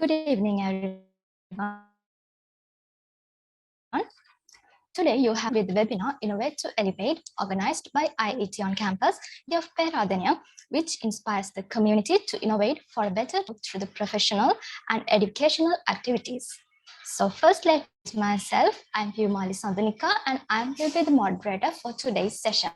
Good evening, everyone. Today you have with the webinar Innovate to Elevate, organized by IET on Campus of Peradeniya, which inspires the community to innovate for a better through the professional and educational activities. So first, let myself, I'm Piyumali Sandanika, and I will be the moderator for today's session.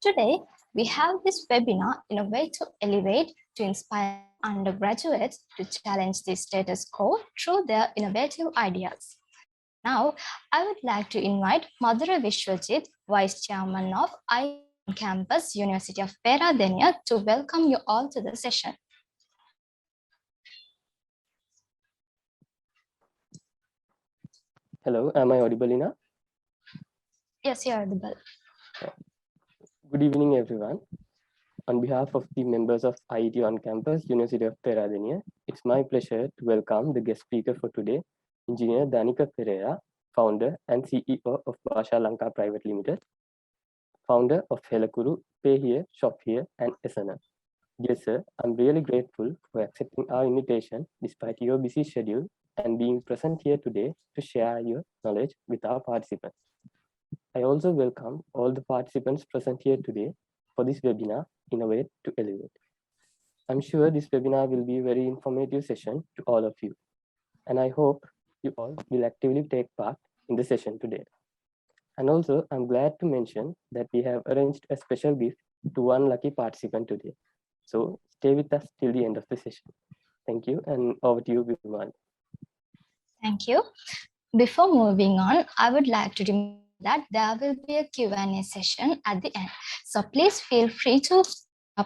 Today, we have this webinar Innovate to Elevate to inspire undergraduates to challenge the status quo through their innovative ideas. Now, I would like to invite Madhura Vishwajit, Vice Chairman of IIT Campus, University of Peradeniya, to welcome you all to the session. Hello, am I audible enough? Yes, you are audible. Good evening, everyone. On behalf of the members of IET on Campus, University of Peradeniya, it's my pleasure to welcome the guest speaker for today, Engineer Danika Perera, founder and CEO of Basha Lanka Private Limited, founder of Helakuru, Pay Here, Shop Here, and Asana. Dear sir, I'm really grateful for accepting our invitation despite your busy schedule and being present here today to share your knowledge with our participants. I also welcome all the participants present here today for this webinar, Innovate to Elevate. I'm sure this webinar will be a very informative session to all of you, and I hope you all will actively take part in the session today. And also, I'm glad to mention that we have arranged a special gift to one lucky participant today. So stay with us till the end of the session. Thank you, and over to you, Bhuvan. Thank you. Before moving on, I would like to remind that there will be a Q&A session at the end. So please feel free to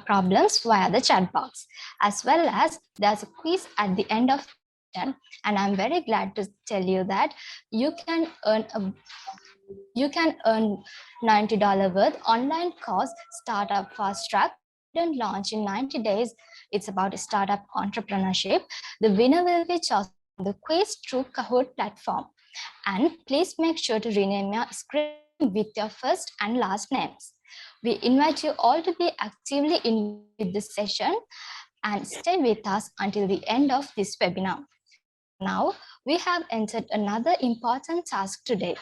problems via the chat box, as well as there's a quiz at the end of the session. And I'm very glad to tell you that you can earn $90 worth online course, Startup Fast Track, and launch in 90 days. It's about startup entrepreneurship. The winner will be chosen on the quiz through Kahoot platform. And please make sure to rename your screen with your first and last names. We invite you all to be actively in this session and stay with us until the end of this webinar. Now, we have entered another important task today.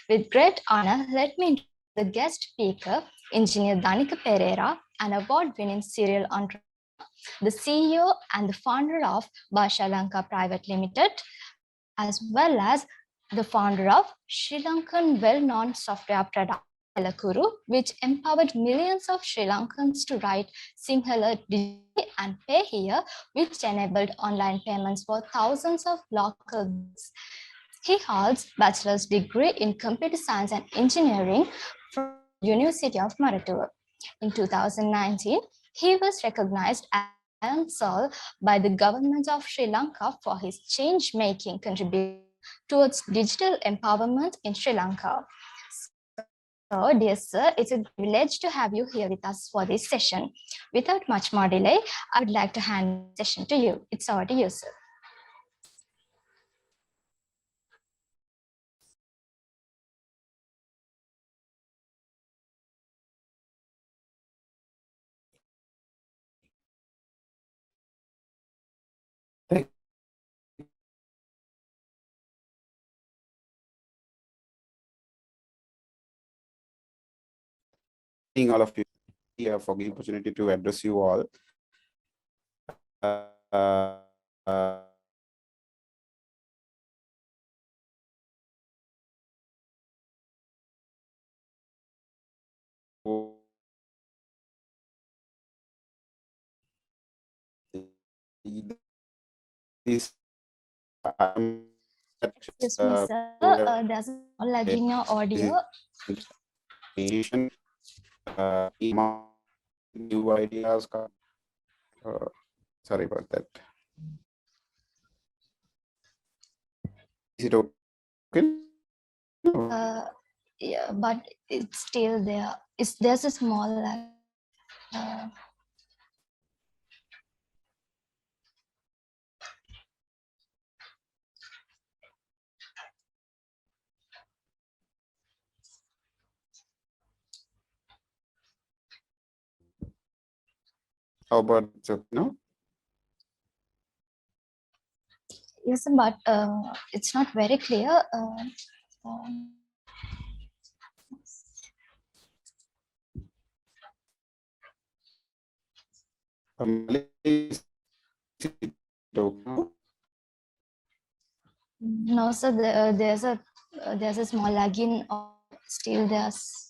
With great honor, let me introduce the guest speaker, Engineer Danika Perera, an award-winning serial entrepreneur, the CEO and the founder of Basha Lanka Private Limited, as well as the founder of Sri Lankan well-known software product, Helakuru, which empowered millions of Sri Lankans to write Sinhala digitally and Pay Here, which enabled online payments for thousands of locals. He holds bachelor's degree in computer science and engineering from the University of Maratua. In 2019, he was recognized as Lion Soul by the government of Sri Lanka for his change-making contribution towards digital empowerment in Sri Lanka. So, dear sir, it's a privilege to have you here with us for this session. Without much more delay, I would like to hand the session to you. It's over to you, sir. All of you here for the opportunity to address you all. This Excuse me, sir. There's a lag in your audio. New ideas. Sorry about that. Is it okay? Yeah, but it's still there. There's a small lag. How about no? Yes, but it's not very clear. No, so there's a small lagging. Or still, there's.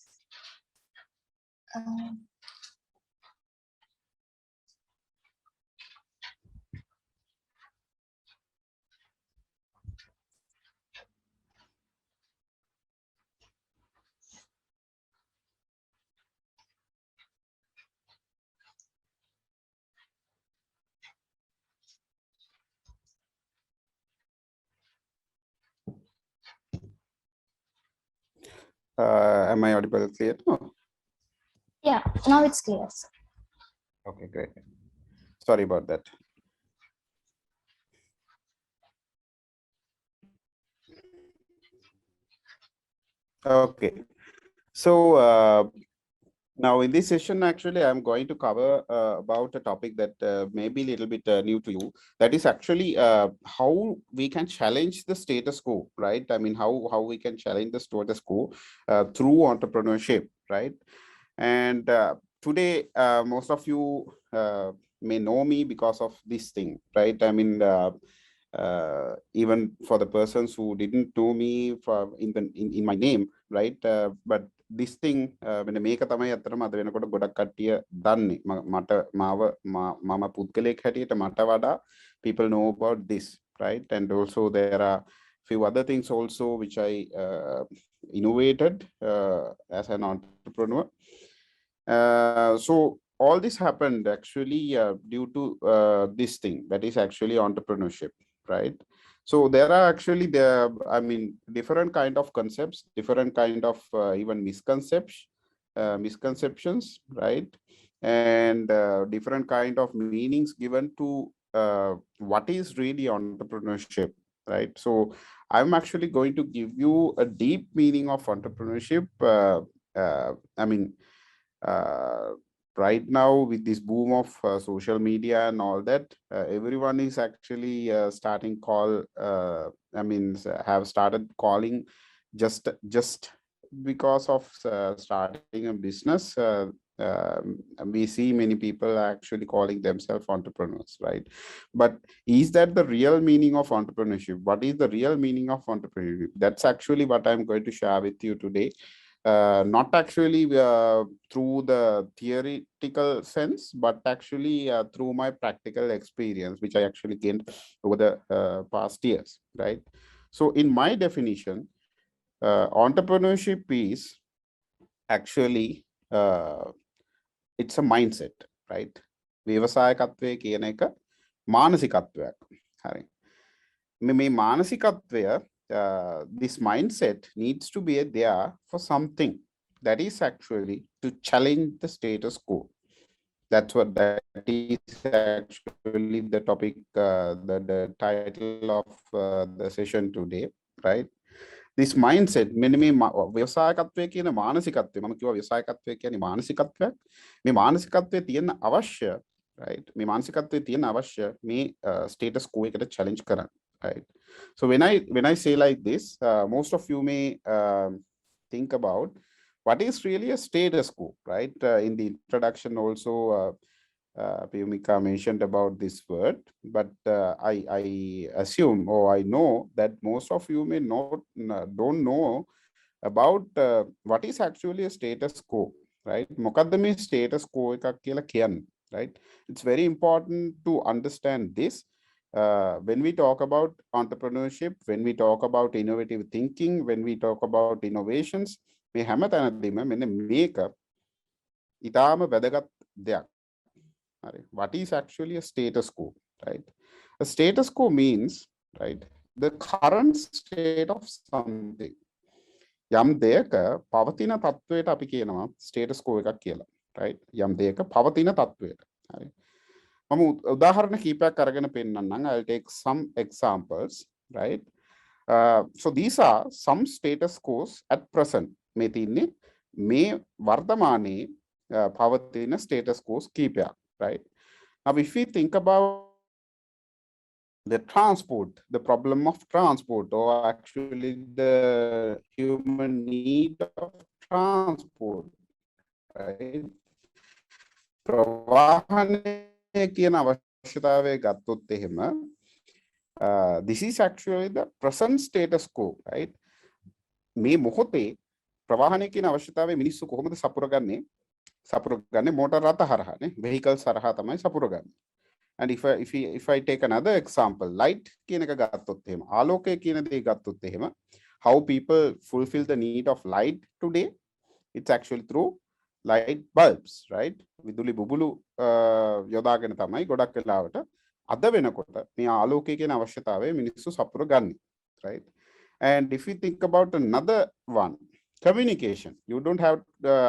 Am I audible clear? No. Yeah, now it's clear. Sir. Okay, great. Sorry about that. Okay, so now in this session, actually, I'm going to cover about a topic that may be a little bit new to you. That is actually how we can challenge the status quo, right? I mean, how we can challenge the status quo through entrepreneurship, right? And today, most of you may know me because of this thing, right? I mean, even for the persons who didn't know me in my name, right? But this thing when මේක තමයි අතරම අද වෙනකොට ගොඩක් කට්ටිය දන්නේ මට මම පුද්ගලයෙක් හැටියට මට වඩා people know about this, right? And also there are few other things also which I innovated as an entrepreneur. So all this happened actually due to this thing, that is actually entrepreneurship, right? So there are actually different kind of concepts, different kind of even misconceptions, right? And different kind of meanings given to what is really entrepreneurship, right? So I'm actually going to give you a deep meaning of entrepreneurship. Right now with this boom of social media and all that, everyone is actually starting call have started calling just because of starting a business. We see many people actually calling themselves entrepreneurs, right? But is that the real meaning of entrepreneurship? What is the real meaning of entrepreneurship? That's actually what I'm going to share with you today. Not actually through the theoretical sense, but actually through my practical experience, which I actually gained over the past years, right? So in my definition, entrepreneurship is actually it's a mindset, right? ව්‍යවසායකත්වය කියන එක මානසිකත්වයක්. හරි. මේ මානසිකත්වය, this mindset needs to be there for something, that is actually to challenge the status quo. That is actually the topic, the title of the session today, right? This mindset, මේ ව්‍යවසායකත්වය කියන මානසිකත්වය, මම කිව්වා ව්‍යවසායකත්වය කියන්නේ මානසිකත්වයක්. මේ මානසිකත්වයේ තියෙන අවශ්‍ය, right? මේ මානසිකත්වයේ තියෙන අවශ්‍ය මේ status quo එකට challenge කරන්න, right? So when I say like this, most of you may think about what is really a status quo, right? In the introduction also, Piyumika mentioned about this word, but I assume, or I know that most of you may don't know about what is actually a status quo, right? මොකද්ද මේ status quo එකක් කියලා කියන්නේ, right? It's very important to understand this. When we talk about entrepreneurship, when we talk about innovative thinking, when we talk about innovations, මේ හැම තැනදීම මෙන්න මේක ඊටාම වැදගත් දෙයක්. What is actually a status quo, right? A status quo means, right, the current state of something. යම් දෙයක පවතින තත්වයට අපි කියනවා status quo එකක් කියලා, right? යම් දෙයක පවතින තත්වයට. හරි. මම උදාහරණ කීපයක් අරගෙන පෙන්නන්නම්. I'll take some examples, right? So these are some status quos at present. මේ තින්නේ මේ වර්තමානයේ පවතින status quos කීපයක්, right? Now if we think about the transport, the problem of transport, or actually the human need of transport, right? ප්‍රවාහනය කියන අවශ්‍යතාවය ගත්තොත් එහෙම this is actually the present status quo, right? මේ මොහොතේ ප්‍රවාහනය කියන අවශ්‍යතාවය මිනිස්සු කොහොමද සපුරගන්නේ මෝටර් රථ හරහානේ, vehicles හරහා තමයි සපුරගන්නේ. And if I take another example, light කියන එක ගත්තොත් එහෙම, ආලෝකය කියන දේ ගත්තොත් එහෙම, how people fulfill the need of light today, it's actually through light bulbs, right? විදුලි බුබුලු යොදාගෙන තමයි ගොඩක් වෙලාවට අද වෙනකොට මේ ආලෝකය කියන අවශ්‍යතාවය මිනිස්සු සපුරගන්නේ, right? And if you think about another one, communication, you don't have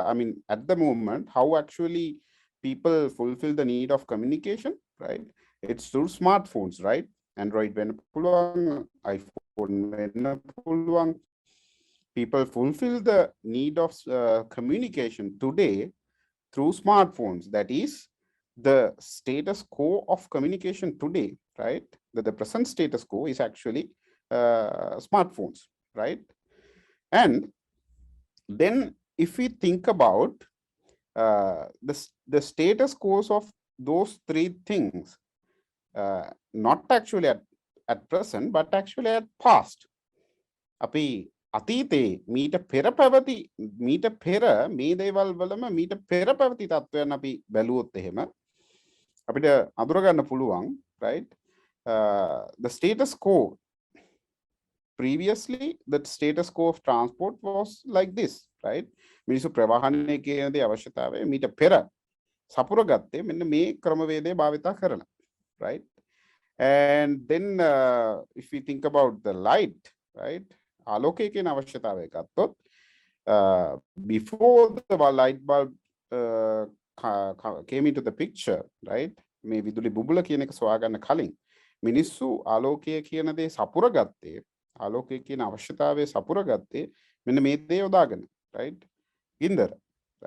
I mean at the moment how actually people fulfill the need of communication, right? It's through smartphones, right? Android වෙන්න පුළුවන්, iPhone වෙන්න පුළුවන්. People fulfill the need of communication today through smartphones. That is the status quo of communication today, right? The present status quo is actually smartphones, right? And then if we think about the status quos of those three things, not actually at present, but actually at past. අපි අතීතේ මීට පෙර පැවති මීට පෙර මේ දේවල් වලම මීට පෙර පැවති තත්ත්වයන් අපි බැලුවොත් එහෙම අපිට අඳුරගන්න පුළුවන්, right? The status quo previously, the status quo of transport was like this, right? මිනිස්සු ප්‍රවාහනය කියන දේ අවශ්‍යතාවය මීට පෙර සපුරගත්තේ මෙන්න මේ ක්‍රමවේදය භාවිතා කරලා, right? And then if we think about the light, right? ආලෝකය කියන අවශ්‍යතාවය ගත්තොත් before the light bulb came into the picture, right? මේ විදුලි බුබුල කියන එක සොයාගන්න කලින් මිනිස්සු ආලෝකය කියන දේ සපුරගත්තේ, ආලෝකය කියන අවශ්‍යතාවය සපුරගත්තේ මෙන්න මේ දේ යොදාගෙන, right? ගින්දර,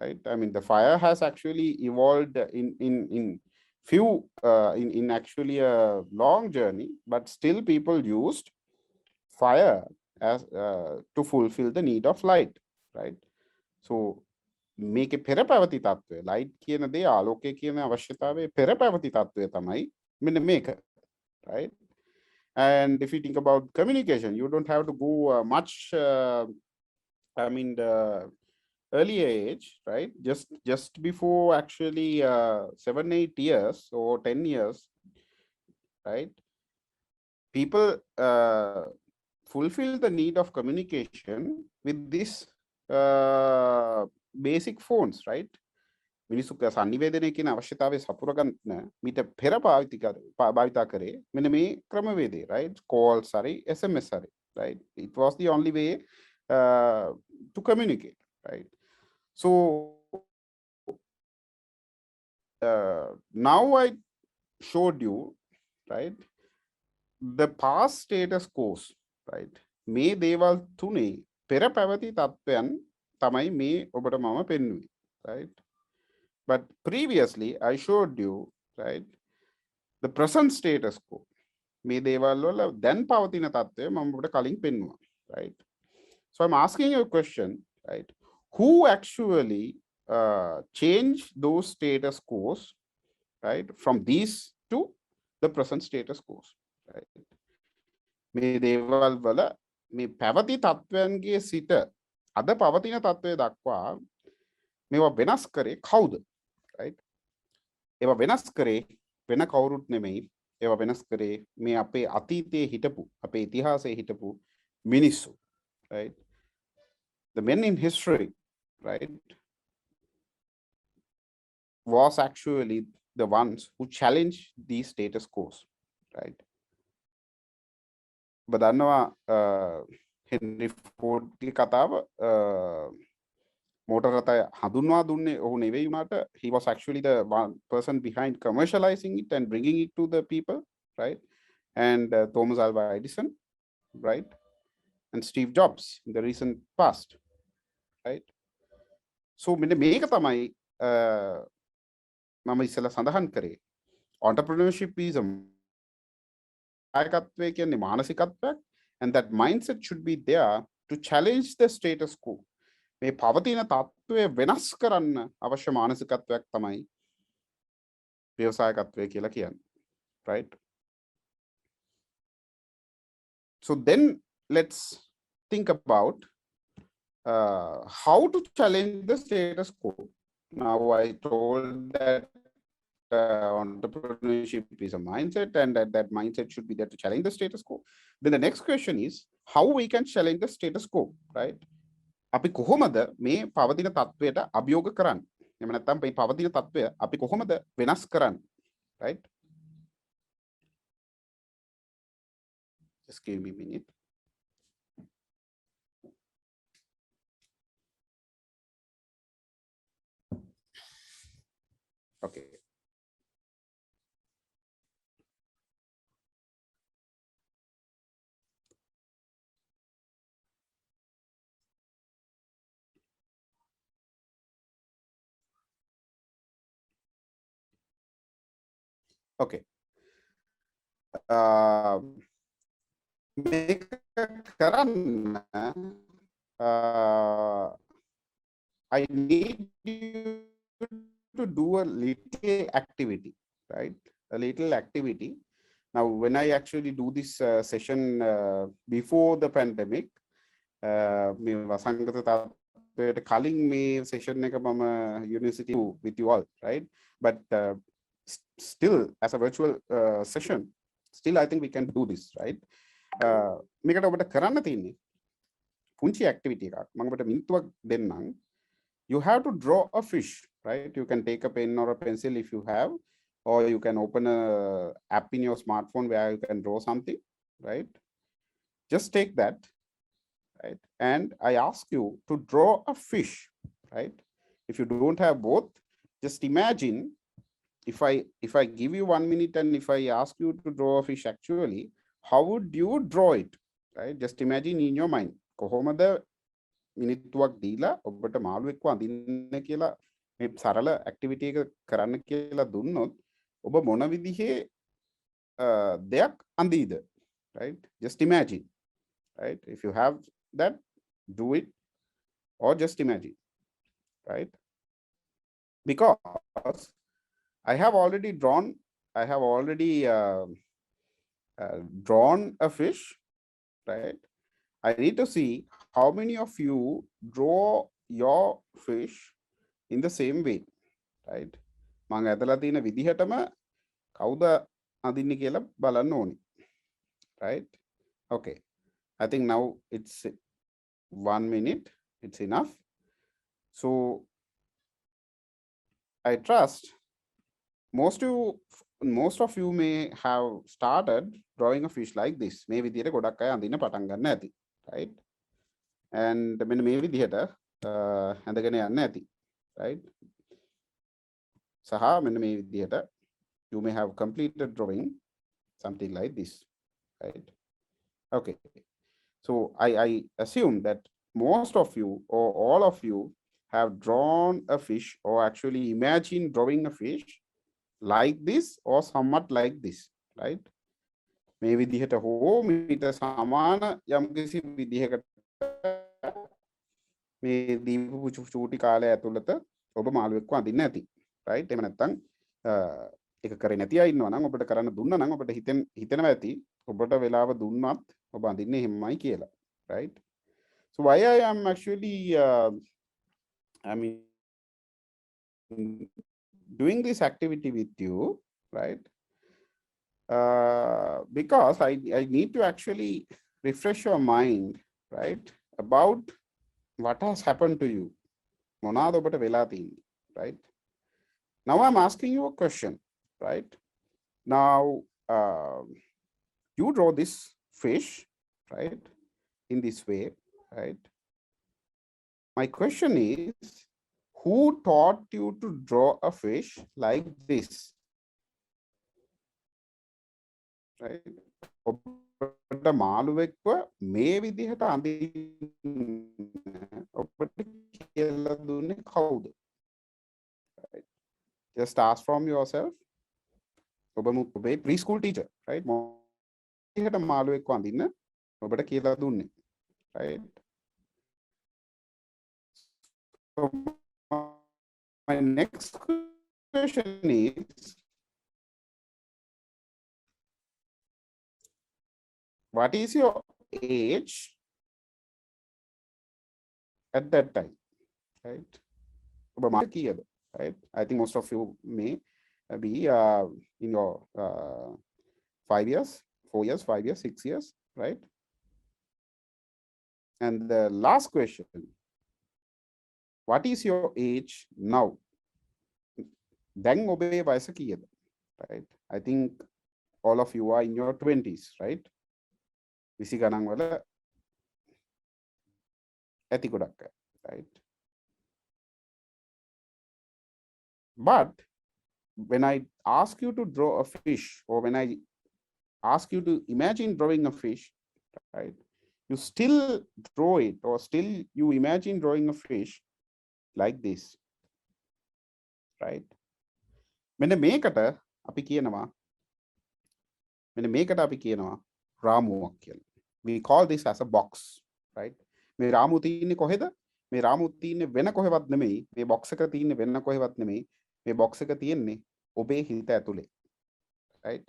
right? I mean the fire has actually evolved in few in actually a long journey, but still people used fire as to fulfill the need of light, right? So මේකේ පෙර පැවති තත්ත්වය, light කියන දේ ආලෝකය කියන අවශ්‍යතාවයේ පෙර පැවති තත්ත්වය තමයි මෙන්න මේක, right? And if you think about communication, you don't have to go much I mean the earlier age, right? Just before actually 7-8 years or 10 years, right? People fulfill the need of communication with this basic phones, right? මිනිස්සු සංනිවේදනය කියන අවශ්‍යතාවය සපුරගන්න මීට පෙර භාවිතා කරේ මෙන්න මේ ක්‍රමවේදය, right? Calls හරි SMS හරි, right? It was the only way to communicate, right? So now I showed you, right, the past status quos, right? මේ දේවල් තුනේ පෙර පැවති තත්ත්වයන් තමයි මේ ඔබට මම පෙන්වුවේ, right? But previously I showed you, right, the present status quo. මේ දේවල් වල දැන් පවතින තත්ත්වය මම ඔබට කලින් පෙන්වුවා, right? So I'm asking you a question, right? Who actually change those status quos, right, from these to the present status quos, right? මේ දේවල් වල මේ පැවති තත්ත්වයන්ගේ සිට අද පවතින තත්ත්වය දක්වා මේවා වෙනස් කරේ කවුද, right? ඒවා වෙනස් කරේ වෙන කවුරුත් නෙමෙයි, ඒවා වෙනස් කරේ මේ අපේ අතීතයේ හිටපු අපේ ඉතිහාසයේ හිටපු මිනිස්සු, right? The men in history, right, was actually the ones who challenged these status quos, right? ඔබ දන්නවා හෙන්රි ෆෝඩ්ගේ කතාව, මෝටර් රථය හඳුන්වා දුන්නේ ඔහු නෙවෙයි වුණාට he was actually the one person behind commercializing it and bringing it to the people, right? And Thomas Alva Edison, right? And Steve Jobs in the recent past, right? So මෙන්න මේක තමයි මම ඉස්සෙල්ලා සඳහන් කරේ entrepreneurship is a විවසායකත්වය කියන්නේ මානසිකත්වයක්, and that mindset should be there to challenge the status quo. මේ පවතින තත්ත්වය වෙනස් කරන්න අවශ්‍ය මානසිකත්වයක් තමයි ව්‍යවසායකත්වය කියලා කියන්නේ, right? So then let's think about how to challenge the status quo. Now I told that entrepreneurship is a mindset, and that mindset should be there to challenge the status quo. Then the next question is how we can challenge the status quo, right? අපි කොහොමද මේ පවතින තත්වයට අභියෝග කරන්නේ? එහෙම නැත්නම් මේ පවතින තත්වය අපි කොහොමද වෙනස් කරන්නේ? Right? Just give me a minute. Okay. Okay. මේක කරන්න I need you to do a little activity, right? A little activity. Now, when I actually do this session before the pandemic, මේ වසංගත තත්ත්වයට කලින් මේ session එක මම university with you all, right? But still, as a virtual session, still I think we can do this, right? මේකට ඔබට කරන්න තියෙන්නේ පුංචි activity එකක්. මම ඔබට මිනිත්තුවක් දෙන්නම්. You have to draw a fish, right? You can take a pen or a pencil if you have, or you can open a app in your smartphone where you can draw something, right? Just take that, right? And I ask you to draw a fish, right? If you don't have both, just imagine if I give you 1 minute and if I ask you to draw a fish actually, how would you draw it, right? Just imagine in your mind. කොහොමද මිනිත්තුවක් දීලා ඔබට මාළුවෙක්ව අඳින්න කියලා මේ සරල activity එක කරන්න කියලා දුන්නොත් ඔබ මොන විදිහේ දෙයක් අඳීද, right? Just imagine, right? If you have that, do it, or just imagine, right? Because I have already drawn a fish, right? I need to see how many of you draw your fish in the same way, right? මම ඇදලා තියෙන විදිහටම කවුද අඳින්නේ කියලා බලන්න ඕනේ, right? Okay, I think now it's 1 minute, it's enough. So I trust most of you may have started drawing a fish like this. මේ විදිහට ගොඩක් අය අඳින්න පටන් ගන්න ඇති, right? And මෙන්න මේ විදිහට ඇඳගෙන යන්න ඇති, right? සහ මෙන්න මේ විදිහට you may have completed drawing something like this, right? Okay, so I assume that most of you or all of you have drawn a fish, or actually imagine drawing a fish like this or somewhat like this, right? මේ විදිහට හෝ මීට සමාන යම්කිසි විදිහකට මේ දීපු චූටි කාලය ඇතුළත ඔබ මාළුවෙක්ව අඳින්න ඇති, right? එහෙම නැත්නම් ඒක කරේ නැති අය ඉන්නවා නම් ඔබට කරන්න දුන්නා නම් ඔබට හිතෙනවා ඇති ඔබට වෙලාව දුන්නත් ඔබ අඳින්නේ එහෙමයි කියලා, right? So why I am actually doing this activity with you, right? Because I need to actually refresh your mind, right, about what has happened to you. මොනවාද ඔබට වෙලා තියෙන්නේ, right? Now I'm asking you a question, right? Now you draw this fish, right, in this way, right? My question is, who taught you to draw a fish like this, right? ඔබට මාළුවෙක්ව මේ විදිහට අඳින්න ඔබට කියලා දුන්නේ කවුද? Right? Just ask from yourself. ඔබේ preschool teacher, right? විදිහට මාළුවෙක් වඳින්න ඔබට කියලා දුන්නේ. Right? So my next question is, what is your age at that time? Right? ඔබ මාළු කීයද? Right? I think most of you may be in your 5 years, 4 years, 5 years, 6 years, right? And the last question, what is your age now? දැන් ඔබේ වයස කීයද? Right? I think all of you are in your 20s, right? 20 ගණන් වල ඇති ගොඩක් අය, right? But when I ask you to draw a fish, or when I ask you to imagine drawing a fish, right? You still draw it, or still you imagine drawing a fish like this, right? මෙන්න මේකට අපි කියනවා රාමුවක් කියලා. We call this as a box, right? මේ රාමුව තියෙන්නේ කොහෙද? මේ රාමුව තියෙන්නේ වෙන කොහෙවත් නෙමෙයි. මේ box එක තියෙන්නේ වෙන කොහෙවත් නෙමෙයි. මේ box එක තියෙන්නේ ඔබේ හිත ඇතුලේ, right?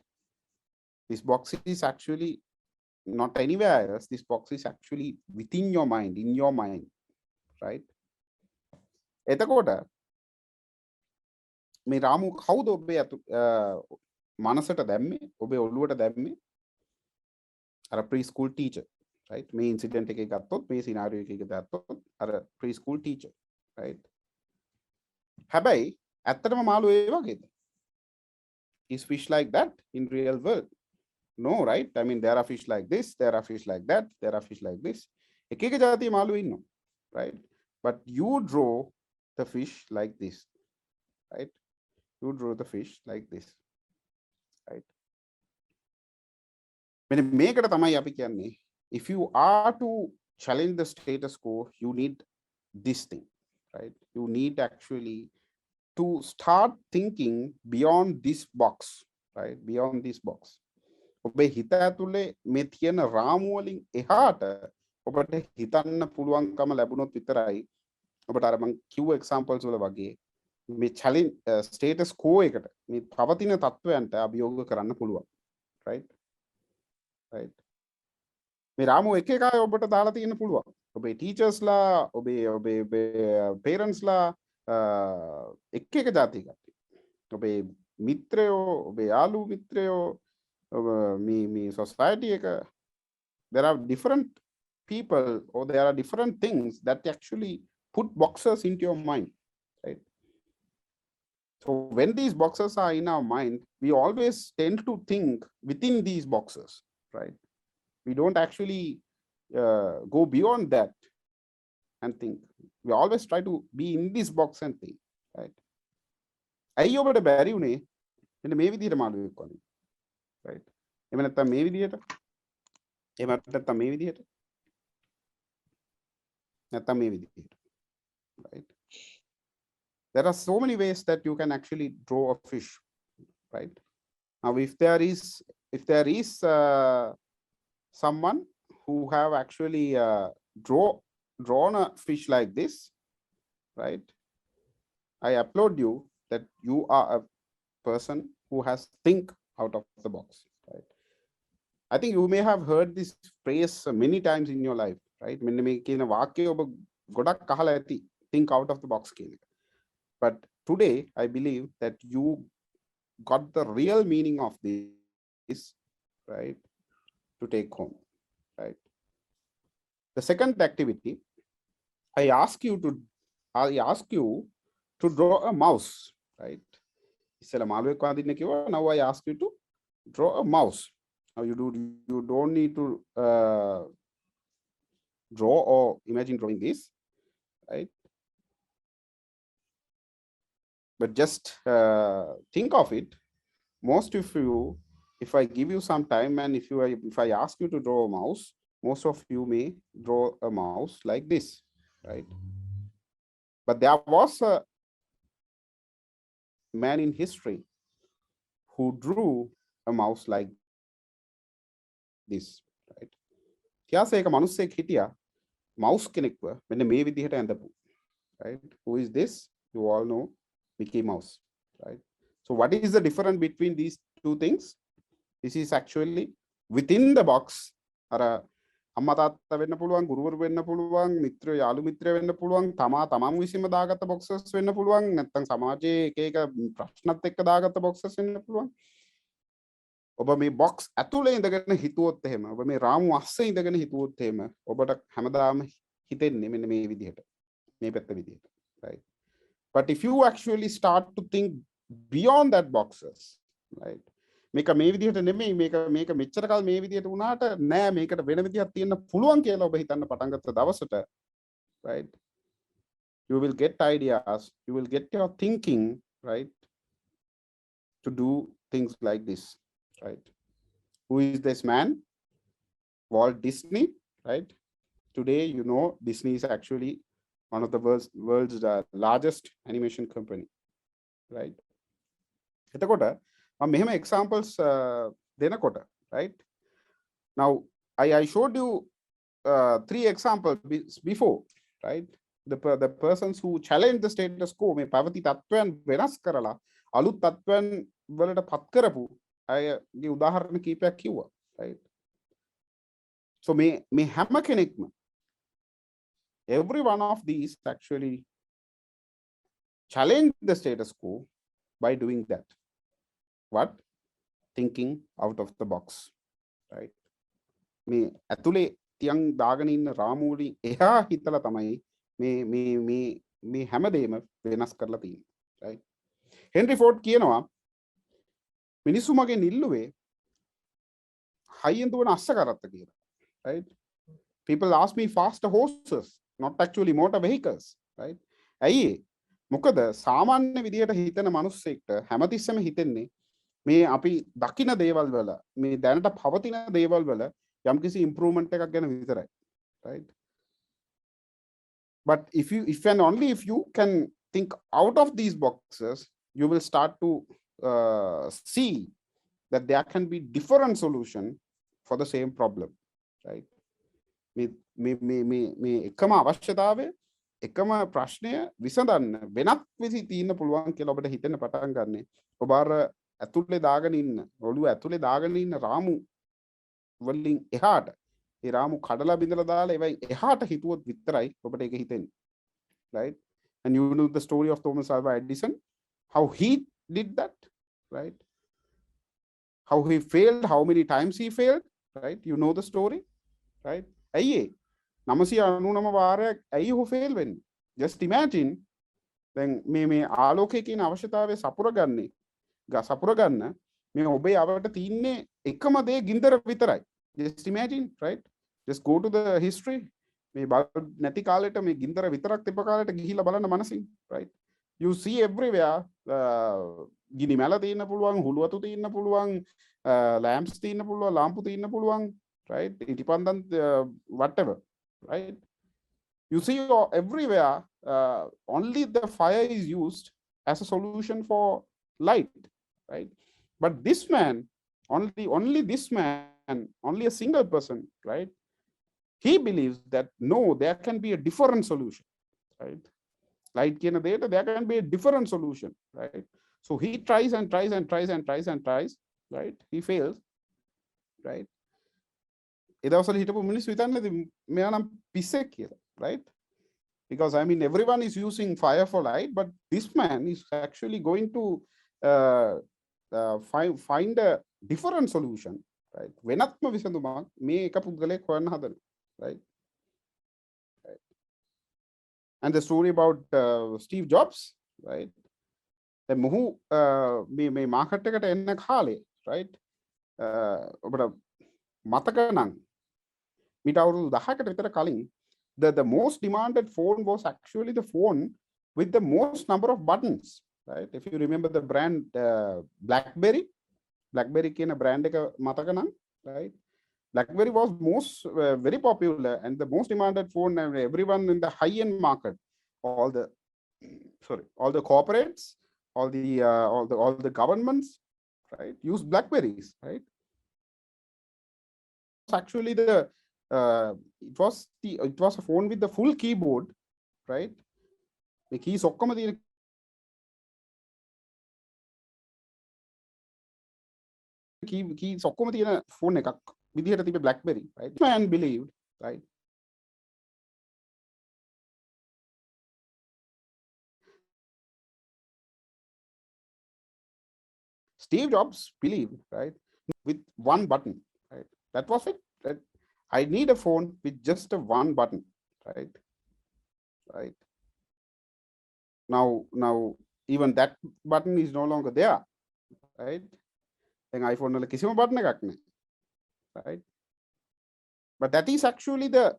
This box is actually not anywhere else. This box is actually within your mind, in your mind, right? එතකොට මේ රාමුව කවුද ඔබේ මනසට දැම්මේ? ඔබේ ඔළුවට දැම්මේ? අර preschool teacher, right? මේ incident එකේ ගත්තොත්, මේ scenario එකේ ගත්තොත් අර preschool teacher, right? හැබැයි ඇත්තටම මාළු ඒ වගේද? Is fish like that in real world? No, right? I mean, there are fish like this, there are fish like that, there are fish like this. එක එක ජාතිය මාළු ඉන්නවා, right? But you draw the fish like this, right? You draw the fish like this, right? මෙන්න මේකට තමයි අපි කියන්නේ, if you are to challenge the status quo, you need this thing, right? You need actually to start thinking beyond this box, right? Beyond this box. ඔබේ හිත ඇතුලේ මේ තියෙන රාමු වලින් එහාට ඔබට හිතන්න පුළුවන්කම ලැබුණොත් විතරයි ඔබට අර මම කිව්ව examples වල වගේ මේ challenge status quo එකට මේ පවතින තත්වයන්ට අභියෝග කරන්න පුළුවන්, right? Right? මේ රාමු එක එක අය ඔබට දාලා තියෙන්න පුළුවන්. ඔබේ teachers ලා, ඔබේ parents ලා එක එක જાති කට්ටිය. ඔබේ මිත්‍රයෝ, ඔබේ යාළු මිත්‍රයෝ, me society එක, there are different people, or there are different things that actually put boxes into your mind, right? So when these boxes are in our mind, we always tend to think within these boxes, right? We don't actually go beyond that and think. We always try to be in this box and think, right? ඇයි ඔබට බැරි උනේ මෙන්න මේ විදිහට මාළුවෙක් වගේ, right? එහෙම නැත්නම් මේ විදිහට, එහෙම නැත්නම් මේ විදිහට, නැත්නම් මේ විදිහට, right? There are so many ways that you can actually draw a fish, right? Now if there is someone who have actually drawn a fish like this, right? I applaud you that you are a person who has think out of the box, right? I think you may have heard this phrase many times in your life, right? මෙන්න මේ කියන වාක්‍යය ඔබ ගොඩක් අහලා ඇති, think out of the box කියන එක. But today I believe that you got the real meaning of this, right? To take home, right? The second activity, I ask you to draw a mouse, right? ඉස්සෙල්ලා මාළුවෙක් වඳින්න කිව්වා. Now I ask you to draw a mouse. Now you don't need to draw or imagine drawing this, right? But just think of it. Most of you, if I give you some time and if I ask you to draw a mouse, most of you may draw a mouse like this, right? But there was a man in history who drew a mouse like this, right? ත්‍යාස එක මිනිස්සෙක් හිටියා mouse කෙනෙක්ව මෙන්න මේ විදිහට ඇඳපු, right? Who is this? You all know Mickey Mouse, right? So what is the difference between these two things? This is actually within the box. අර අම්මා තාත්තා වෙන්න පුළුවන්, ගුරුවරු වෙන්න පුළුවන්, මිත්‍රයෝ යාළු මිත්‍රයෝ වෙන්න පුළුවන්, තමන් විසින්ම දාගත්ත boxes වෙන්න පුළුවන්, නැත්නම් සමාජයේ එක එක ප්‍රශ්නත් එක්ක දාගත්ත boxes වෙන්න පුළුවන්. ඔබ මේ box ඇතුලේ ඉඳගෙන හිතුවොත් එහෙම, ඔබ මේ රාමු අස්සේ ඉඳගෙන හිතුවොත් එහෙම, ඔබට හැමදාම හිතෙන්නේ මෙන්න මේ විදිහට, මේ පැත්ත විදිහට, right? But if you actually start to think beyond that boxes, right? මේක මේ විදිහට නෙමෙයි, මේක මෙච්චර කල් මේ විදිහට වුණාට නෑ, මේකට වෙන විදිහක් තියෙන්න පුළුවන් කියලා ඔබ හිතන්න පටන් ගත්ත දවසට, right? You will get ideas, you will get your thinking, right? To do things like this, right? Who is this man? Walt Disney, right? Today, you know, Disney is actually one of the world's largest animation company, right? එතකොට මම මෙහෙම examples දෙනකොට, right? Now I showed you 3 examples before, right? The persons who challenge the status quo, මේ පැවති තත්වයන් වෙනස් කරලා අලුත් තත්වයන් වලට පත් කරපු අයගේ උදාහරණ කීපයක් කිව්වා, right? So මේ හැම කෙනෙක්ම, every one of these actually challenge the status quo by doing that. What? Thinking out of the box, right? මේ ඇතුලේ තියන් දාගෙන ඉන්න රාමු වලින් එහා හිතලා තමයි මේ හැමදේම වෙනස් කරලා තියෙන්නේ, right? හෙන්රි ෆෝඩ් කියනවා මිනිස්සු මගේ නිල්ලුවේ හයියෙන් දුවන අස්ස කරත්ත කියලා, right? People ask me faster horses, not actually motor vehicles, right? ඇයි මොකද සාමාන්‍ය විදියට හිතන මිනිස්සෙක්ට හැමතිස්සෙම හිතෙන්නේ මේ අපි දකින දේවල් වල, මේ දැනට පවතින දේවල් වල යම්කිසි improvement එකක් ගැන විතරයි, right? But if and only if you can think out of these boxes, you will start to see that there can be different solution for the same problem, right? මේ එකම අවශ්‍යතාවය, එකම ප්‍රශ්නය විසඳන්න වෙනත් විසි තියෙන්න පුළුවන් කියලා ඔබට හිතෙන්න පටන් ගන්න. ඔබ අර ඇතුලේ දාගෙන ඉන්න, ඔළුව ඇතුලේ දාගෙන ඉන්න රාමු වලින් එහාට, ඒ රාමු කඩලා බිඳලා දාලා ඒවයි එහාට හිතුවොත් විතරයි ඔබට ඒක හිතෙන්නේ, right? And you know the story of Thomas Alva Edison, how he did that, right? How he failed, how many times he failed, right? You know the story, right? ඇයි 999 වාරයක් ඇයි ඔහු fail වෙන්නේ? Just imagine, දැන් මේ ආලෝකයේ කියන අවශ්‍යතාවය සපුර ගන්න මේ ඔබේ අවට තින්නේ එකම දේ ගින්දර විතරයි. Just imagine, right? Just go to the history. මේ බල්බ් නැති කාලෙට මේ ගින්දර විතරක් තිබ්බ කාලෙට ගිහිල්ලා බලන්න මනසින්, right? You see everywhere ගිනි මැල තියෙන්න පුළුවන්, හුළු වතු තියෙන්න පුළුවන්, lamps තියෙන්න පුළුවන්, ලාම්පු තියෙන්න පුළුවන්, right? ඉටිපන්දන් whatever, right? You see everywhere only the fire is used as a solution for light, right? But this man, only this man, only a single person, right? He believes that no, there can be a different solution, right? Light කියන දෙයට there can be a different solution, right? So he tries and tries and tries and tries and tries, right? He fails, right? ඒ දවස්වල හිටපු මිනිස්සු හිතන්නේ මෙයා නම් පිස්සෙක් කියලා, right? Because I mean everyone is using fire for light, but this man is actually going to find a different solution, right? වෙනත්ම විසඳුමක් මේ එක පුද්ගලයෙක් හොයන්න හදන, right? And the story about Steve Jobs, right? දැන් මොහු මේ මාකට් එකට එන්න කාලේ, right? ඔබට මතක නම් මීට අවුරුදු 10කට විතර කලින් the most demanded phone was actually the phone with the most number of buttons, right? If you remember the brand BlackBerry කියන brand එක මතක නම්, right? BlackBerry was very popular and the most demanded phone, and everyone in the high-end market, all the corporates, all the governments, right, use BlackBerries, right? actually the it was a phone with the full keyboard, right? The keys ඔක්කොම තියෙන keys ඔක්කොම තියෙන phone එකක් විදිහට තිබ්බ BlackBerry, right? Man believed, right? Steve Jobs believed, right, with one button, right? That was it. Right? I need a phone with just a one button, right? Right. Now even that button is no longer there, right? Then iPhone වල කිසිම button එකක් නැහැ, right? But that is actually the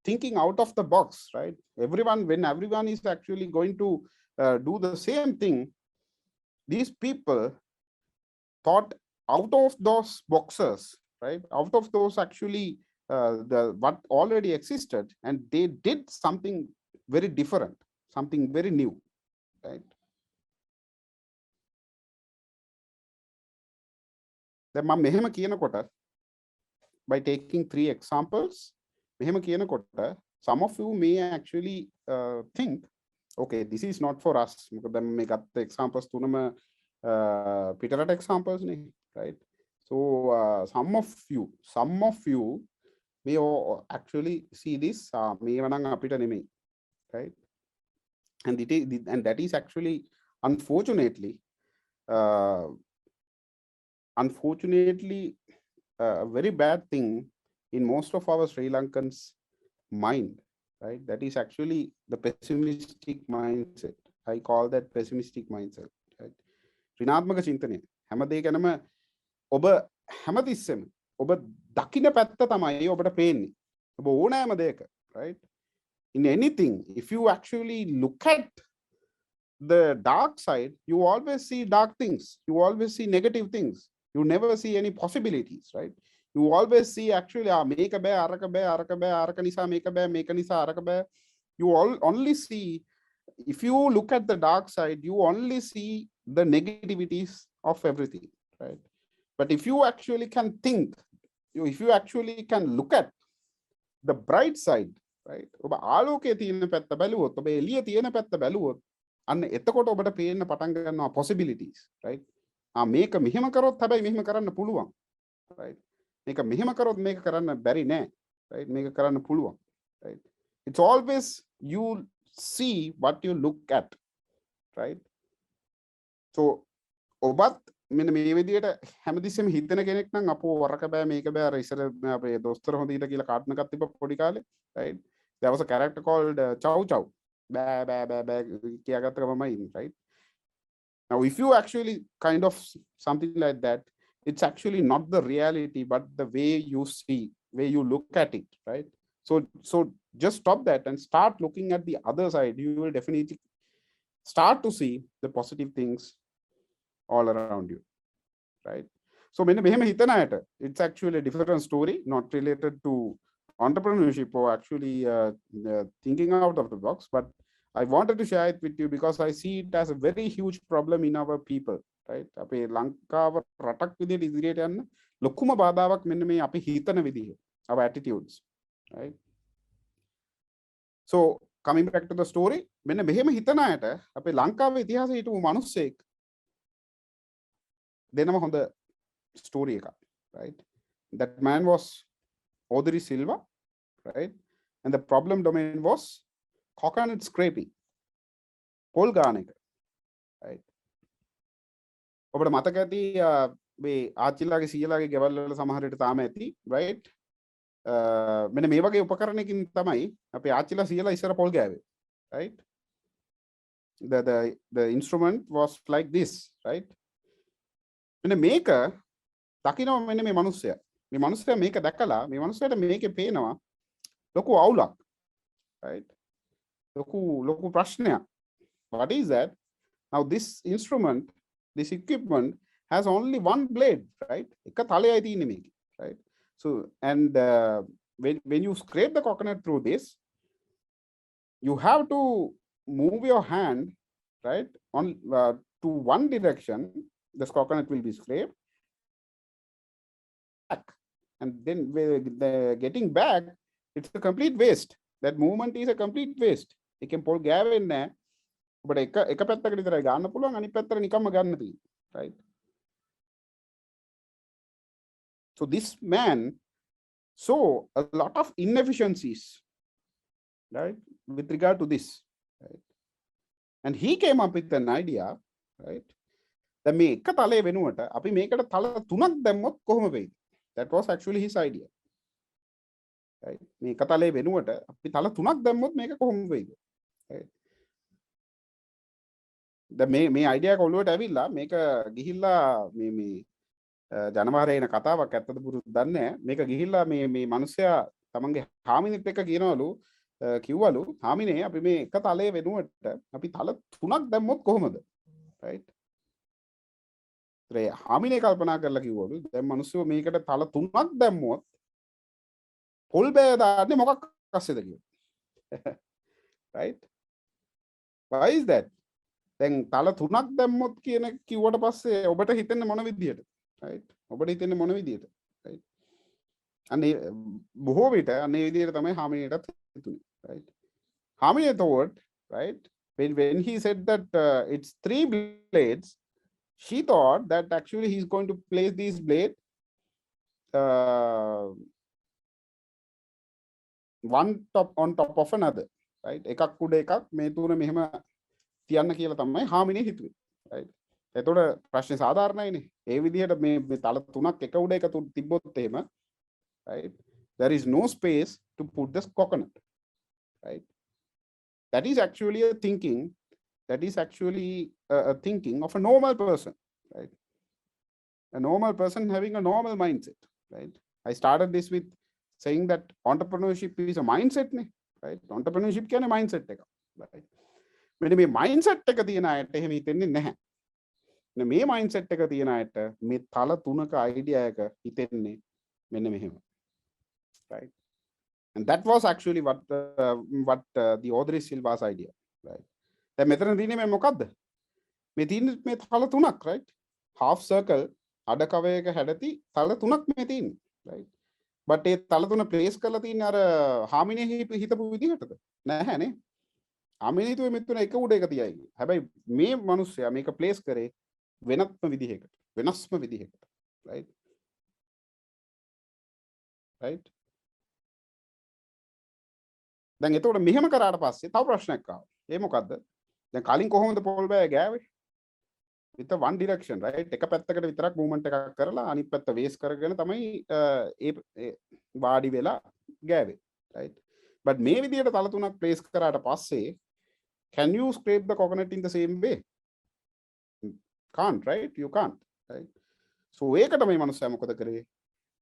thinking out of the box, right? When everyone is actually going to do the same thing, these people thought out of those boxes, right? Out of those actually what already existed, and they did something very different, something very new, right? Then මම මෙහෙම කියනකොට, by taking 3 examples, මෙහෙම කියනකොට some of you may actually think, okay, this is not for us. මොකද දැන් මේ ගත්ත examples තුනම පිටරට examples නේ, right? So some of you may actually see this මේව නම් අපිට නෙමෙයි, right? And that is actually unfortunately a very bad thing in most of our Sri Lankans mind, right? That is actually the pessimistic mindset. I call that pessimistic mindset, right? ඍණාත්මක චින්තනය. හැම දෙයකම ඔබ හැමතිස්සෙම ඔබ දකින්න පැත්ත තමයි ඔබට පේන්නේ. ඔබ ඕනෑම දෙයක, right? In anything, if you actually look at the dark side, you always see dark things. You always see negative things. You never see any possibilities, right? You always see actually මේක බෑ අරක බෑ අරක නිසා මේක නිසා අරක බෑ. You only see, if you look at the dark side, you only see the negativities of everything, right? But if you actually can think, if you actually can look at the bright side, right? ඔබ ආලෝකයේ තියෙන පැත්ත බැලුවොත්, ඔබ එළිය තියෙන පැත්ත බැලුවොත්, අන්න එතකොට ඔබට පේන්න පටන් ගන්නවා possibilities, right? මේක මෙහෙම කරොත් හැබැයි මෙහෙම කරන්න පුළුවන්, right? මේක මෙහෙම කරොත් මේක කරන්න බැරි නෑ, right? මේක කරන්න පුළුවන්, right? It's always you see what you look at, right? So ඔබත් මෙන්න මේ විදිහට හැමතිස්සෙම හිතන කෙනෙක් නම් අපෝ වරක බෑ මේක බෑ. අර ඉස්සර අපේ දොස්තර හොඳින්ද කියලා කාටුන් එකක් තිබ්බ පොඩි කාලේ, right? There was a character called Chow Chow. බෑ කියාගත්ත ගමමයි, right? Now if you actually kind of something like that, it's actually not the reality but the way you see, way you look at it, right? So just stop that and start looking at the other side. You will definitely start to see the positive things all around you, right? So මෙන්න මෙහෙම හිතන අයට, it's actually a different story, not related to entrepreneurship or actually thinking out of the box, but I wanted to share it with you because I see it as a very huge problem in our people, right? අපේ ලංකාව රටක් විදිහට ඉදිරියට යන්න ලොකුම බාධාවක් මෙන්න මේ අපි හිතන විදිහ, our attitudes, right? So coming back to the story, මෙන්න මෙහෙම හිතන අයට අපේ ලංකාවේ ඉතිහාසයේ හිටපු මිනිස්සෙක් දෙනම හොඳ story එකක්, right? That man was Audrey Silva, right? And the problem domain was coconut scraping, පොල් ගාන එක, right? ඔබට මතක ඇති මේ ආච්චිලාගේ සීයලාගේ ගෙවල් වල සමහර විට තාම ඇති, right? මෙන්න මේ වගේ උපකරණයකින් තමයි අපේ ආච්චිලා සීයලා ඉස්සර පොල් ගෑවේ, right? The instrument was like this, right? මෙන්න මේක දකිනවා මෙන්න මේ මිනිස්සයා මේක දැකලා මේ මිනිස්සයාට මේකේ පේනවා ලොකු අවුලක්, right? ලොකු ප්‍රශ්නයක්. What is that? Now this instrument, this equipment has only one blade, right? එක තලයයි තියෙන්නේ මේකේ, right? So and when you scrape the coconut through this, you have to move your hand, right, on to one direction. This coconut will be scraped, and then getting back, it's a complete waste. That movement is a complete waste. එකෙන් පොල් ගෑවෙන්නේ නැහැ. ඔබට එක පැත්තකට විතරයි ගන්න පුළුවන්, අනිත් පැත්තට නිකම්ම ගන්න තියෙනවා. Right? So this man saw a lot of inefficiencies, right, with regard to this, right? And he came up with an idea, right? දැන් මේ එක තලයේ වෙනුවට අපි මේකට තල තුනක් දැම්මොත් කොහොම වෙයිද? That was actually his idea. Right? මේ එක තලයේ වෙනුවට අපි තල තුනක් දැම්මොත් මේක කොහොම වෙයිද? Right? දැන් මේ idea එක ඔළුවට ඇවිල්ලා මේක ගිහිල්ලා මේ ජනවාරයේ එන කතාවක් ඇත්තද පුරුද්ද දන්නේ නැහැ. මේක ගිහිල්ලා මේ මිනිස්සයා තමන්ගේ හාමිනෙත් එක්ක කියනවලු කිව්වලු හාමිනේ අපි මේ එක තලයේ වෙනුවට අපි තල තුනක් දැම්මොත් කොහොමද? Right? හාමිනේ කල්පනා කරලා කිව්වලු දැන් මිනිස්සු මේකට තල තුනක් දැම්මොත් පොල් බෑ දාන්නේ මොකක් අස්සේද කියලා. Right? Why is that? දැන් තල තුනක් දැම්මොත් කියන කිව්වට පස්සේ ඔබට හිතෙන්නේ මොන විදියටද? Right? ඔබට හිතෙන්නේ මොන විදියටද? Right? අනේ බොහෝ විට අනේ විදියට තමයි හාමිනේටත් හිතුනේ. Right? Hamine thought, right, when he said that it's 3 blades, she thought that actually he's going to place these blades one on top of another, right? එකක් උඩ එකක් මේ තුන මෙහෙම තියන්න කියලා තමයි හාමිනේ හිතුවේ. Right? එතකොට ප්‍රශ්නේ සාධාරණයිනේ. ඒ විදිහට මේ තල තුනක් එක උඩ එක තිබ්බොත් එහෙම, right, there is no space to put this coconut. Right? That is actually a thinking. That is actually a thinking of a normal person. Right? A normal person having a normal mindset. Right? I started this with saying that entrepreneurship is a mindset. Right? Entrepreneurship can a mindset. Right? When මේ mindset එක තියෙන අයට එහෙම හිතෙන්නේ නැහැ. මේ mindset එක තියෙන අයට මේ තල තුනක idea එක හිතෙන්නේ මෙන්න මෙහෙම. Right? And that was actually what the Audrey Silva's idea, right? දැන් මෙතන තියෙන්නේ මේ මොකද්ද? මේ තියෙන්නේ මේ තල තුනක්, right? Half circle අඩ කවයක හැඩති තල තුනක් මේ තියෙන්නේ, right? But ඒ තල තුන place කරලා තියෙන්නේ අර හාමිනේ හිතපු විදිහටද? නැහැ නේ. හාමිනේ හිතුවේ මෙතුන එක උඩ එක තියයි. හැබැයි මේ මිනිස්සයා මේක place කරේ වෙනස්ම විදිහකට, right? Right? දැන් එතකොට මෙහෙම කරාට පස්සේ තව ප්‍රශ්නයක් ආවා. ඒ මොකද්ද? දැන් කලින් කොහොමද පොල් බෑ ගෑවේ? with a one direction, right? එක පැත්තකට විතරක් movement එකක් කරලා අනිත් පැත්ත waste කරගෙන තමයි ඒ වාඩි වෙලා ගෑවේ, right? But මේ විදිහට තල තුනක් place කරාට පස්සේ can you scrape the coconut in the same way? Can't, right? You can't, right? So ඒකට මේ මනුස්සයා මොකද කරේ?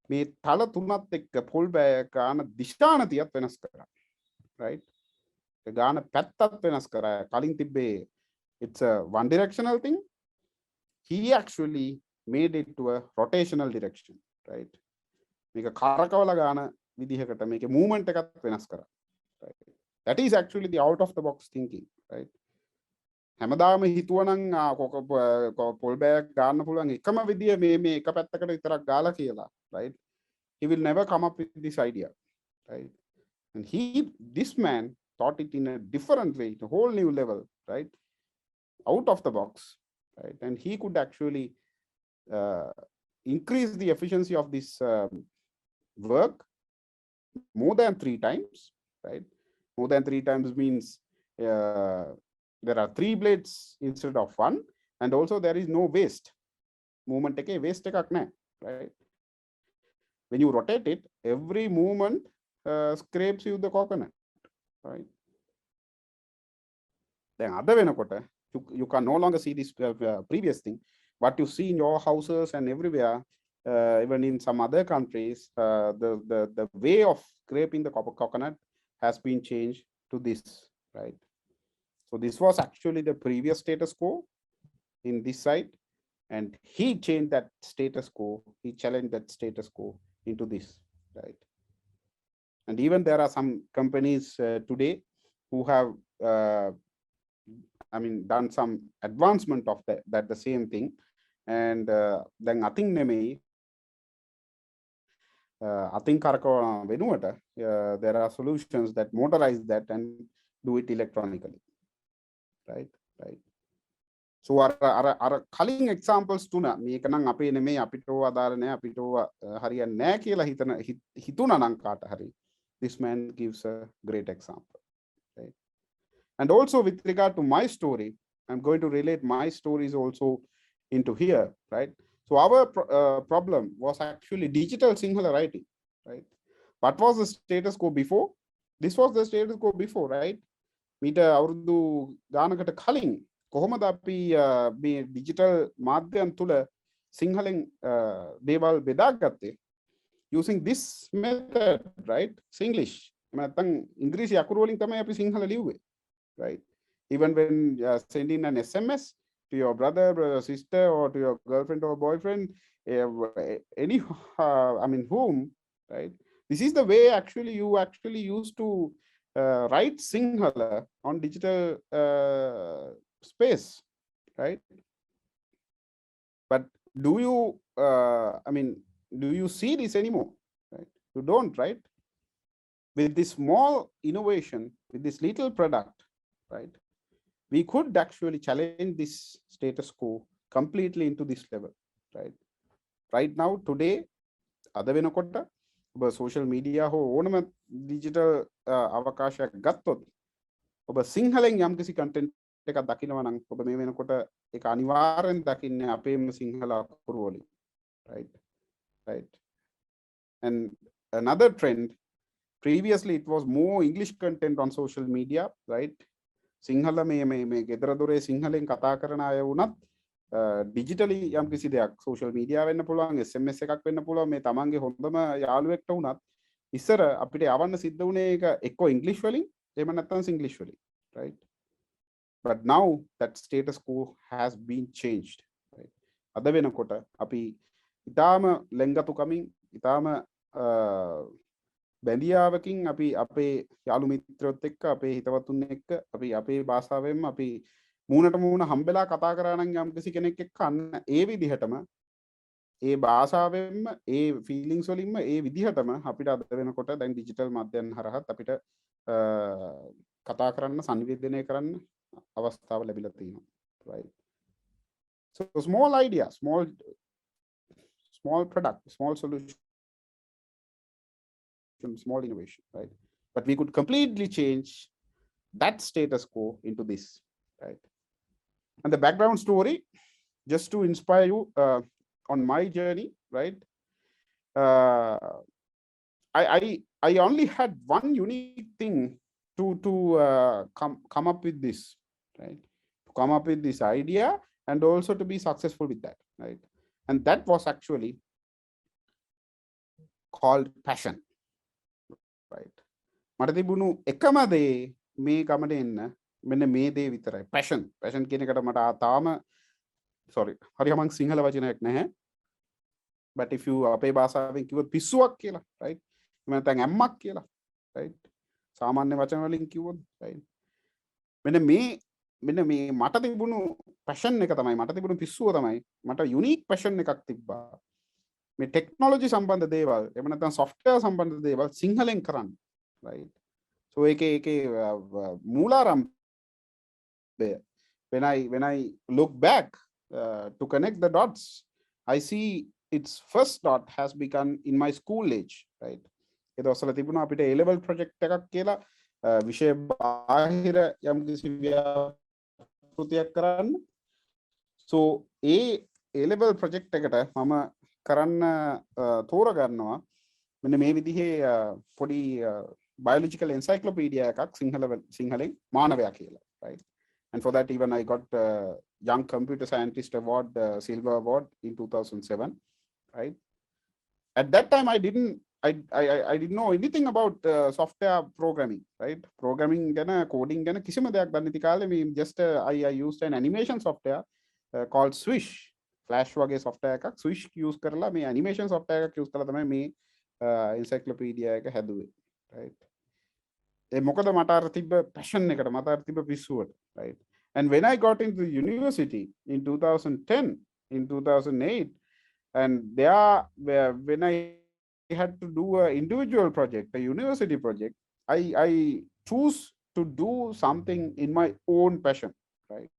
මේ තල තුනත් එක්ක පොල් බෑ ගාන දිශානතියත් වෙනස් කරා. Right? ගාන පැත්තත් වෙනස් කරා. කලින් තිබ්බේ it's a one directional thing. He actually made it to a rotational direction, right? මේක කරකවල ගාන විදිහකට මේකේ movement එකත් වෙනස් කරා. Right? That is actually the out of the box thinking, right? හැමදාම හිතුවනම් පොල් බෑග් ගන්න පුළුවන් එකම විදිය මේ එක පැත්තකට විතරක් ගාලා කියලා, right? He will never come up with this idea, right? And this man thought it in a different way, a whole new level, right? Out of the box, right? And he could actually increase the efficiency of this work more than 3 times, right? More than 3 times means there are 3 blades instead of 1, and also there is no waste. Movement එකේ waste එකක් නැහැ, right? When you rotate it, every movement scrapes you the coconut, right? Then අද වෙනකොට you can no longer see this previous thing. What you see in your houses and everywhere, even in some other countries, the way of scraping the coconut has been changed to this, right? So this was actually the previous status quo in this side, and he changed that status quo. He challenged that status quo into this, right? And even there are some companies today who have done some advancement of that the same thing, and then nothing නෙමෙයි අතින් කරකවන වෙනුවට there are solutions that motorize that and do it electronically, right. So අර කලින් examples තුන මේක නම් අපේ නෙමෙයි අපිට අදාළ නැහැ අපිට හරියන්නේ නැහැ කියලා හිතුණා නම් කාට හරි this man gives a great example, right. And also with regard to my story, I'm going to relate my stories also into here, right. So our problem was actually digital Sinhala writing, right. What was the status quo before? This was the status quo before, right. මීට අවුරුදු ගානකට කලින් කොහොමද අපි මේ digital මාධ්‍යයන් තුල සිංහලෙන් දේවල් බෙදාගත්තේ using this method, right. Singlish එහෙම නැත්නම් ඉංග්‍රීසි අකුරු වලින් තමයි අපි Sinhala ලිව්වේ, right. Even when sending an SMS to your brother or sister or to your girlfriend or boyfriend, any whom, right. This is the way actually you actually used to write Sinhala on digital space, right. But do you do you see this anymore, right? You don't, right. With this small innovation, with this little product, right, we could actually challenge this status quo completely into this level, right now today අද වෙනකොට ඔබ social media හෝ ඕනම digital අවකාශයක් ගත්තොත් ඔබ සිංහලෙන් යම්කිසි content එකක් දකිනවා නම් ඔබ මේ වෙනකොට ඒක අනිවාර්යෙන් දකින්නේ අපේම සිංහල අකුරු වලින්, right. And another trend, previously it was more English content on social media, right. Sinhala මේ ගෙදර දොරේ සිංහලෙන් කතා කරන අය වුණත් digitally යම්කිසි දෙයක් social media වෙන්න පුළුවන්, SMS එකක් වෙන්න පුළුවන්, මේ තමන්ගේ හොඳම යාළුවෙක්ට වුණත් ඉස්සර අපිට යවන්න සිද්ධ වුණේ ඒක එක්ක English වලින් එහෙම නැත්නම් Singlish වලින්, right. But now that status quo has been changed, right. අද වෙනකොට අපි ඊටාම ලෙන්ගතුකමින් ඊටාම බැඳියාවකින් අපි අපේ යාළු මිත්‍රයොත් එක්ක අපේ හිතවතුන් එක්ක අපි අපේ භාෂාවෙන්ම අපි මූණට මූණ හම්බෙලා කතා කරා නම් යම්කිසි කෙනෙක් එක්ක අන්න ඒ විදිහටම ඒ භාෂාවෙන්ම ඒ ෆීලිංග්ස් වලින්ම ඒ විදිහටම අපිට අද වෙනකොට දැන් ඩිජිටල් මාධ්‍යයන් හරහත් අපිට කතා කරන්න සංවේදනය කරන්න අවස්ථාව ලැබිලා තියෙනවා, right. So small idea, small product, small solution, small innovation, right. But we could completely change that status quo into this, right. And the background story, just to inspire you on my journey, right. I only had one unique thing to come up with this, right. To come up with this idea and also to be successful with that, right. And that was actually called passion, right. මට තිබුණු එකම දේ මේ ගමට එන්න මෙන්න මේ දේ විතරයි, passion කියන එකට මට තාම sorry හරි මං සිංහල වචනයක් නැහැ, but if you අපේ භාෂාවෙන් කිව්වොත් පිස්සුවක් කියලා, right. එහෙම නැත්නම් ඇම්මක් කියලා, right. සාමාන්‍ය වචන වලින් කිව්වොත්, right. මෙන්න මේ මට තිබුණු passion එක තමයි, මට තිබුණු පිස්සුව තමයි, මට unique passion එකක් තිබ්බා මේ ටෙක්නොලොජි සම්බන්ධ දේවල් එහෙම නැත්නම් software සම්බන්ධ දේවල් සිංහලෙන් කරන්න, right. So ඒකේ මූලාරම්භය when I look back to connect the dots, I see its first dot has begun in my school age, right. ඒ දවස්වල තිබුණා අපිට A level project එකක් කියලා විෂය බාහිර යම්කිසි ව්‍යාපෘතියක් කරන්න. So A A level project එකට මම කරන්න තෝරගන්නවා මෙන්න මේ විදිහේ පොඩි biological encyclopedia එකක් සිංහලෙන් මානවයා කියලා, right. And for that even I got Young Computer Scientist Award, Silver Award in 2007, right. At that time I didn't know anything about software programming, right. Programming ගැන coding ගැන කිසිම දෙයක් දන්නේ නැති කාලේ මේ just I used an animation software called Swish. Flash වගේ software එකක් Swish use කරලා මේ animation software එකක් use කරලා තමයි මේ encyclopedia එක හැදුවේ, right. ඒ මොකද මට අර තිබ්බ passion එකට, මට අර තිබ්බ පිස්සුවට, right. And when I got into university in 2010, in 2008, and there when I had to do an individual project, a university project, I choose to do something in my own passion, right?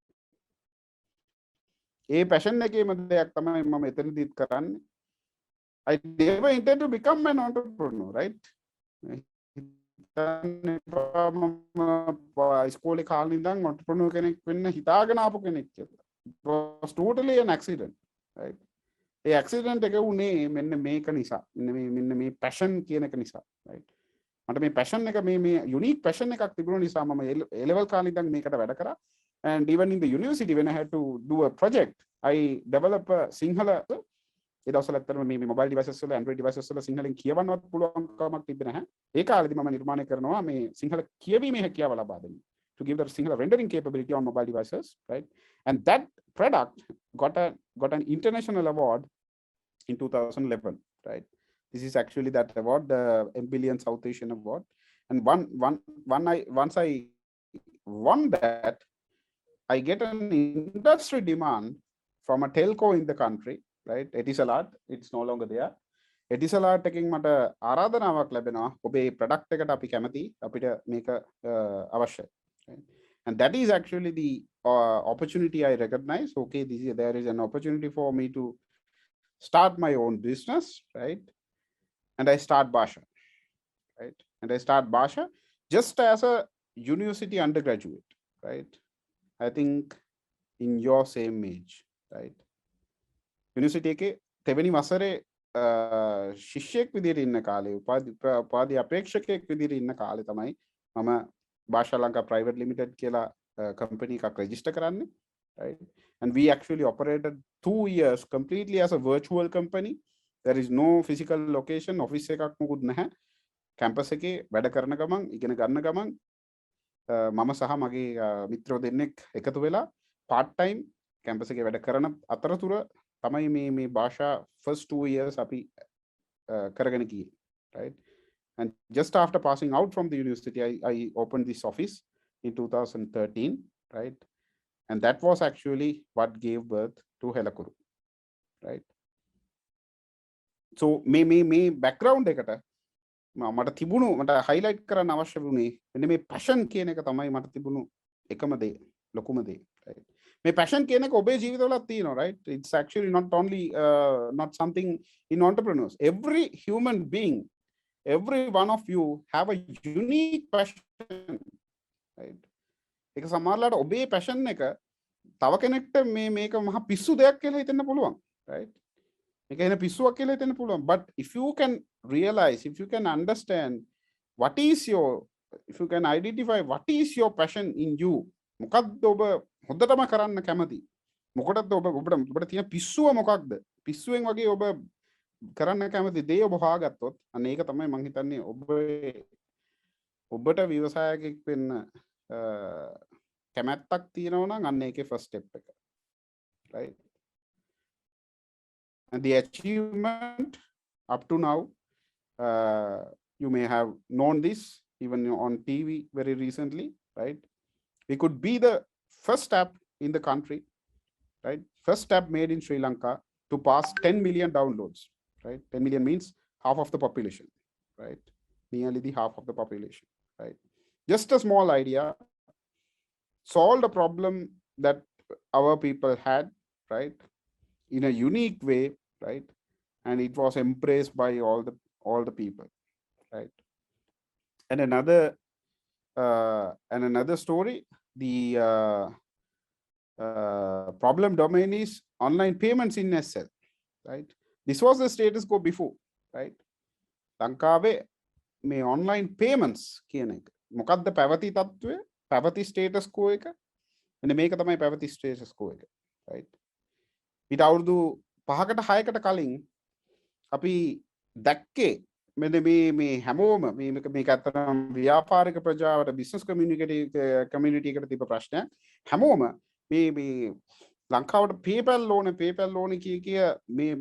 A passion එකේම දෙයක් තමයි මම එතනදිත් කරන්නේ. I never intend to become an entrepreneur, right? ඉස්කෝලේ කාලේ ඉඳන් entrepreneur කෙනෙක් වෙන්න හිතාගෙන ආපු කෙනෙක් කියලා. It was totally an accident, right? A accident එක උනේ මෙන්න මේක නිසා. මෙන්න මේ passion කියන එක නිසා, right? මට මේ passion එක මේ unique passion එකක් තිබුණ නිසා මම A level කාලේ ඉඳන් මේකට වැඩ කරා. And even in the university when I had to do a project, I developed a Sinhala. ඒ දවස්වල ඇත්තටම මේ mobile devices වල Android devices වල සිංහලෙන් කියවන්නවත් පුළුවන් කමක් තිබෙන්නේ නැහැ. ඒ කාලෙදි මම නිර්මාණය කරනවා මේ සිංහල කියවීමේ හැකියාව ලබා දෙන්න. To give the Sinhala rendering capability on mobile devices, right? And that product got an international award in 2011, right? This is actually that award, the Billion South Asian Award. And once I won that, I get an industry demand from a telco in the country, right? Etisalat, it's no longer there. Etisalat එකකින් මට ආරාධනාවක් ලැබෙනවා ඔබේ product එකට අපි කැමති අපිට මේක අවශ්‍යයි. And that is actually the opportunity I recognize. Okay, there is an opportunity for me to start my own business, right? And I start Basha, right? And I start Basha just as a university undergraduate, right? I think in your same age, right? University එකේ තෙවැනි වසරේ ශිෂ්‍යයෙක් විදිහට ඉන්න කාලේ උපාධි අපේක්ෂකයෙක් විදිහට ඉන්න කාලේ තමයි මම භාෂා ලංකා ප්‍රයිවට් ලිමිටඩ් කියලා කම්පැනි එකක් රෙජිස්ටර් කරන්නේ, right? And we actually operated 2 years completely as a virtual company. There is no physical location, office එකක් මොකුත් නැහැ. campus එකේ වැඩ කරන ගමන් ඉගෙන ගන්න ගමන් මම සහ මගේ මිත්‍රයෝ දෙන්නෙක් එකතු වෙලා part time campus එකේ වැඩ කරන අතරතුර තමයි මේ භාෂා first 2 years අපි කරගෙන ගියේ, right? And just after passing out from the university, I opened this office in 2013, right? And that was actually what gave birth to Helakuru, right? So me background එකට මට තිබුණු මට highlight කරන්න අවශ්‍ය වුණේ මෙන්න මේ passion කියන එක තමයි මට තිබුණු එකම දේ, ලොකුම දේ, right? මේ passion කියන එක ඔබේ ජීවිතවලත් තියෙනවා, right? It's actually not only not something in entrepreneurs. Every human being, every one of you have a unique passion, right? ඒක සමහරලාට ඔබේ passion එක තව කෙනෙක්ට මේක මහා පිස්සු දෙයක් කියලා හිතෙන්න පුළුවන්, right? මේක එන පිස්සුවක් කියලා හිතෙන්න පුළුවන්. But if you can realize, if you can understand what is your, if you can identify what is your passion in you, මොකක්ද ඔබ හොඳටම කරන්න කැමති, මොකටද ඔබට තියෙන පිස්සුව මොකක්ද, පිස්සුවෙන් වගේ ඔබ කරන්න කැමති දේ ඔබ හොයාගත්තොත් අන්න ඒක තමයි මම හිතන්නේ ඔබට ව්‍යවසායකෙක් වෙන්න කැමැත්තක් තියෙනවා නම් අන්න ඒකේ first step එක, right? And the achievement up to now, you may have known this even on TV very recently, right? We could be the first app in the country, right? First app made in Sri Lanka to pass 10 million downloads, right? 10 million means half of the population, right? Nearly the half of the population, right? Just a small idea, solved a problem that our people had, right? In a unique way, right? And it was embraced by all the people, right? And another story, the problem domain is online payments in SL, right? This was the status quo before, right? ලංකාවේ මේ online payments කියන එක මොකක්ද පැවති තත්ත්වය, පැවති status quo එක, මෙන්න මේක තමයි පැවති status quo එක, right? ඊට අවුරුදු 5කට 6කට කලින් අපි දැක්කේ මෙන්න මේ හැමෝම මේක අතරම ව්‍යාපාරික ප්‍රජාවට business community එකට තිබ්බ ප්‍රශ්නයක්. හැමෝම මේ ලංකාවට PayPal ඕනේ කිය මේ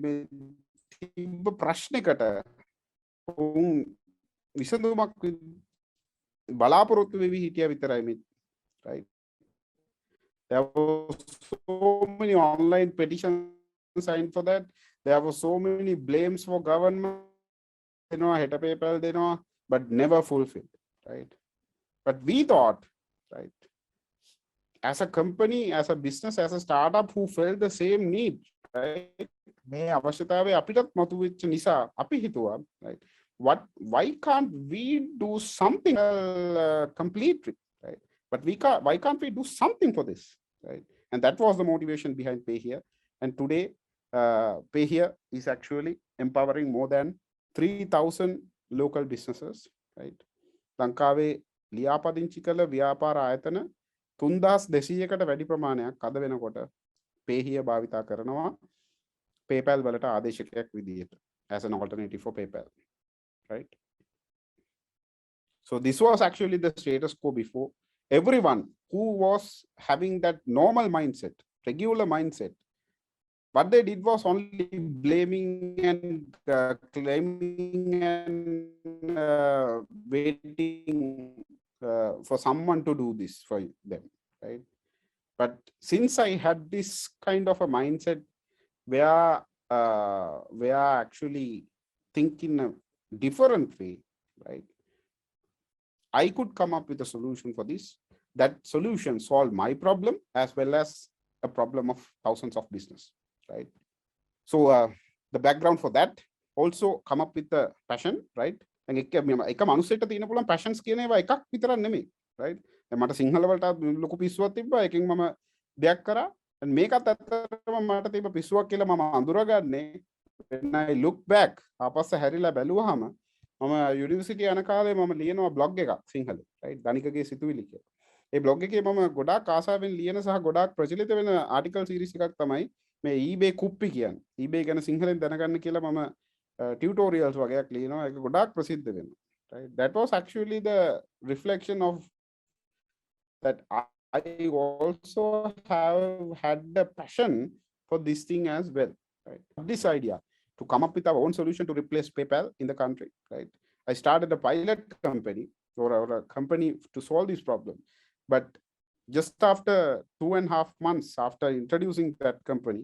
තිබ්බ ප්‍රශ්නයකට විසඳුමක් බලාපොරොත්තු වෙවි හිටියා විතරයි මේ, right? There were so many online petitions signed for that. There were so many blames for government. දෙනවා හෙට PayPal දෙනවා but never fulfilled, right? But we thought, right, as a company, as a business, as a startup who felt the same need, right, මේ අවශ්‍යතාවය අපිටත් මතුවෙච්ච නිසා අපි හිතුවා, right, why can't we do something completely, right? But why can't we do something for this, right? And that was the motivation behind Pay Here. And today Pay Here is actually empowering more than 3,000 local businesses, right? ලංකාවේ ලියාපදිංචි කළ ව්‍යාපාර ආයතන 3200කට වැඩි ප්‍රමාණයක් අද වෙනකොට Pay Here භාවිතා කරනවා PayPal වලට ආදේශකයක් විදිහට as an alternative for PayPal, right? So this was actually the status quo before. Everyone who was having that normal mindset, regular mindset, what they did was only blaming and claiming and waiting for someone to do this for them, right? But since I had this kind of a mindset where actually think in a different way, right, I could come up with a solution for this. That solution solved my problem as well as a problem of thousands of business, right? So the background for that also come up with the passion, right? And එක මනුස්සයෙක්ට තියෙන පුළුවන් passions කියන ඒවා එකක් විතරක් නෙමෙයි, right? දැන් මට සිංහල වලට ලොකු පිස්සුවක් තිබ්බා, එකෙන් මම දෙයක් කරා. and මේකත් ඇත්තටම මට තිබ්බ පිස්සුවක් කියලා මම අඳුරගන්නේ when I look back ආපස්සේ හැරිලා බැලුවාම මම යුනිවර්සිටි යන කාලේ මම ලියනවා බ්ලොග් එකක් සිංහලේ, right? ධනිකගේ සිතුවිලි කියලා. ඒ බ්ලොග් එකේ මම ගොඩාක් ආසාවෙන් ලියන සහ ගොඩාක් ප්‍රචලිත වෙන ආටිකල් සීරීස් එකක් තමයි මේ eBay කුප්පි කියන්නේ. eBay ගැන සිංහලෙන් දැනගන්න කියලා මම tutorials වගේක් ලියනවා. ඒක ගොඩාක් ප්‍රසිද්ධ වෙනවා, right? That was actually the reflection of that I also have had the passion for this thing as well, right? This idea to come up with our own solution to replace PayPal in the country, right? I started a pilot company or a company to solve this problem. But just after 2.5 months after introducing that company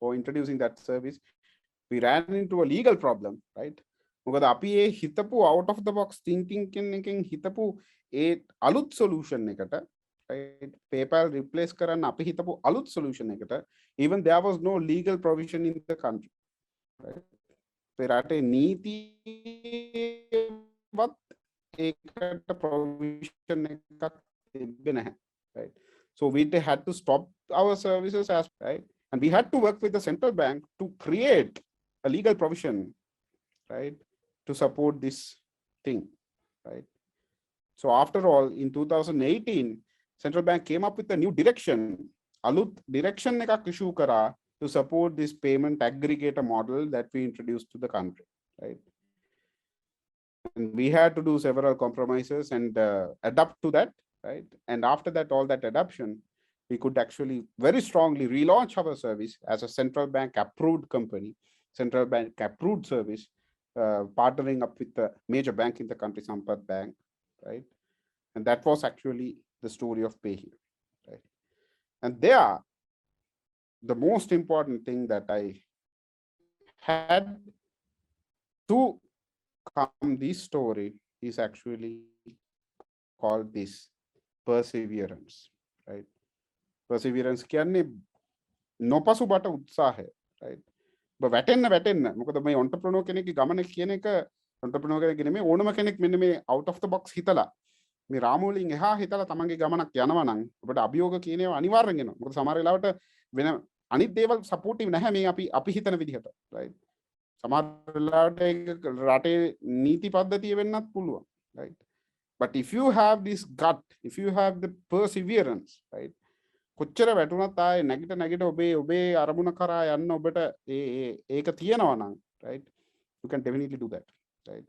or introducing that service, we ran into a legal problem, right? මොකද අපි ඒ හිතපු out of the box thinking එකෙන් හිතපු ඒ අලුත් solution එකට, right, PayPal replace කරන්න අපි හිතපු අලුත් solution එකට even there was no legal provision in the country, right? රටේ නීතිවත් ඒකට provision එකක් තිබ්බේ නැහැ, right? So we had to stop our services as, right, and we had to work with the central bank to create a legal provision, right, to support this thing, right? So after all, in 2018 central bank came up with a new direction, alut direction ekak issue kara to support this payment aggregator model that we introduced to the country, right? And we had to do several compromises and adapt to that, right? And after that, all that adoption, we could actually very strongly relaunch our service as a central bank approved company, central bank approved service, partnering up with the major bank in the country, Sampath Bank, right? And that was actually the story of Pay Here, right? And there, the most important thing that I had to come this story is actually called this perseverance, right? Perseverance කියන්නේ නොපසුබට උත්සාහය, right? වැටෙන්න මොකද මේ entrepreneur කෙනෙක්ගේ ගමන කියන එක entrepreneur කෙනෙක් නෙමෙයි, ඕනම කෙනෙක් මෙන්න මේ out of the box හිතලා මේ රාමුවලින් එහා හිතලා තමන්ගේ ගමනක් යනවා නම් ඔබට අභියෝග කියන ඒවා අනිවාර්යෙන් එනවා. මොකද සමහර වෙලාවට වෙන අනිත් දේවල් සපෝටිව් නැහැ මේ අපි හිතන විදිහට, right? සමහර වෙලාවට රටේ නීති පද්ධතිය වෙන්නත් පුළුවන්, right? But if you have this gut, if you have the perseverance, right, කොච්චර වැටුණත් ආයේ නැගිට ඔබේ අරමුණ කරා යන්න ඔබට ඒක තියෙනවා නම්, right, you can definitely do that, right?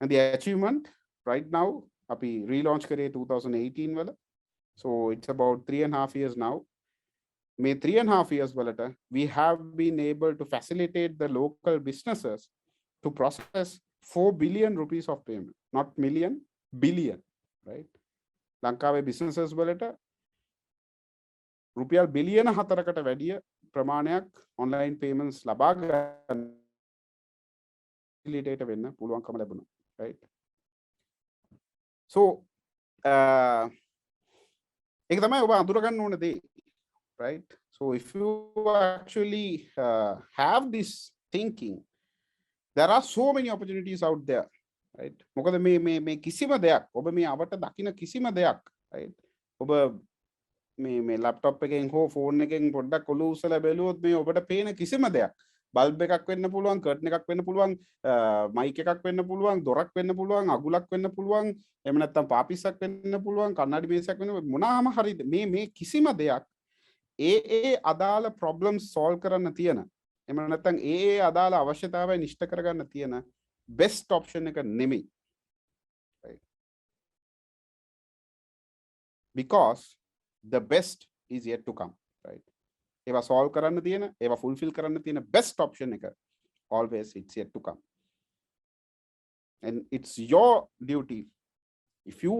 And the achievement right now අපි relaunch කරේ 2018 වල, so it's about 3.5 years now. May 3.5 years වලට we have been able to facilitate the local businesses to process 4 billion rupees of payment, not million, billion, right? ලංකාවේ businesses වලට රුපියල් බිලියන 4කට වැඩිය ප්‍රමාණයක් online payments ලබා ගන්න facilitator වෙන්න පුළුවන්කම ලැබුණා, right? So ඒක තමයි ඔබ අඳුරගන්න ඕන දේ, right? So if you actually have this thinking, there are so many opportunities out there, right? මොකද මේ කිසිම දෙයක් ඔබ මේ අවට දකින කිසිම දෙයක්, right? ඔබ මේ laptop එකෙන් හෝ phone එකෙන් පොඩ්ඩක් ඔලුව උස්සලා බැලුවොත් මේ ඔබට පේන කිසිම දෙයක් බල්බ් එකක් වෙන්න පුළුවන්, කර්ටන් එකක් වෙන්න පුළුවන්, මයික් එකක් වෙන්න පුළුවන්, දොරක් වෙන්න පුළුවන්, අගුලක් වෙන්න පුළුවන්, එහෙම නැත්නම් පාපිස්සක් වෙන්න පුළුවන්, කන්නඩි මේසයක් වෙන්න මොනවාම හරිද මේ කිසිම දෙයක් ඒ අදාළ problems solve කරන්න තියෙන, එහෙම නැත්නම් ඒ අදාළ අවශ්‍යතාවය නිෂ්ඨ කරගන්න තියෙන best option එක නෙමෙයි, right? Because the best is yet to come, right? ඒවා solve කරන්න තියෙන, ඒවා fulfill කරන්න තියෙන best option එක always it's yet to come, and it's your duty, if you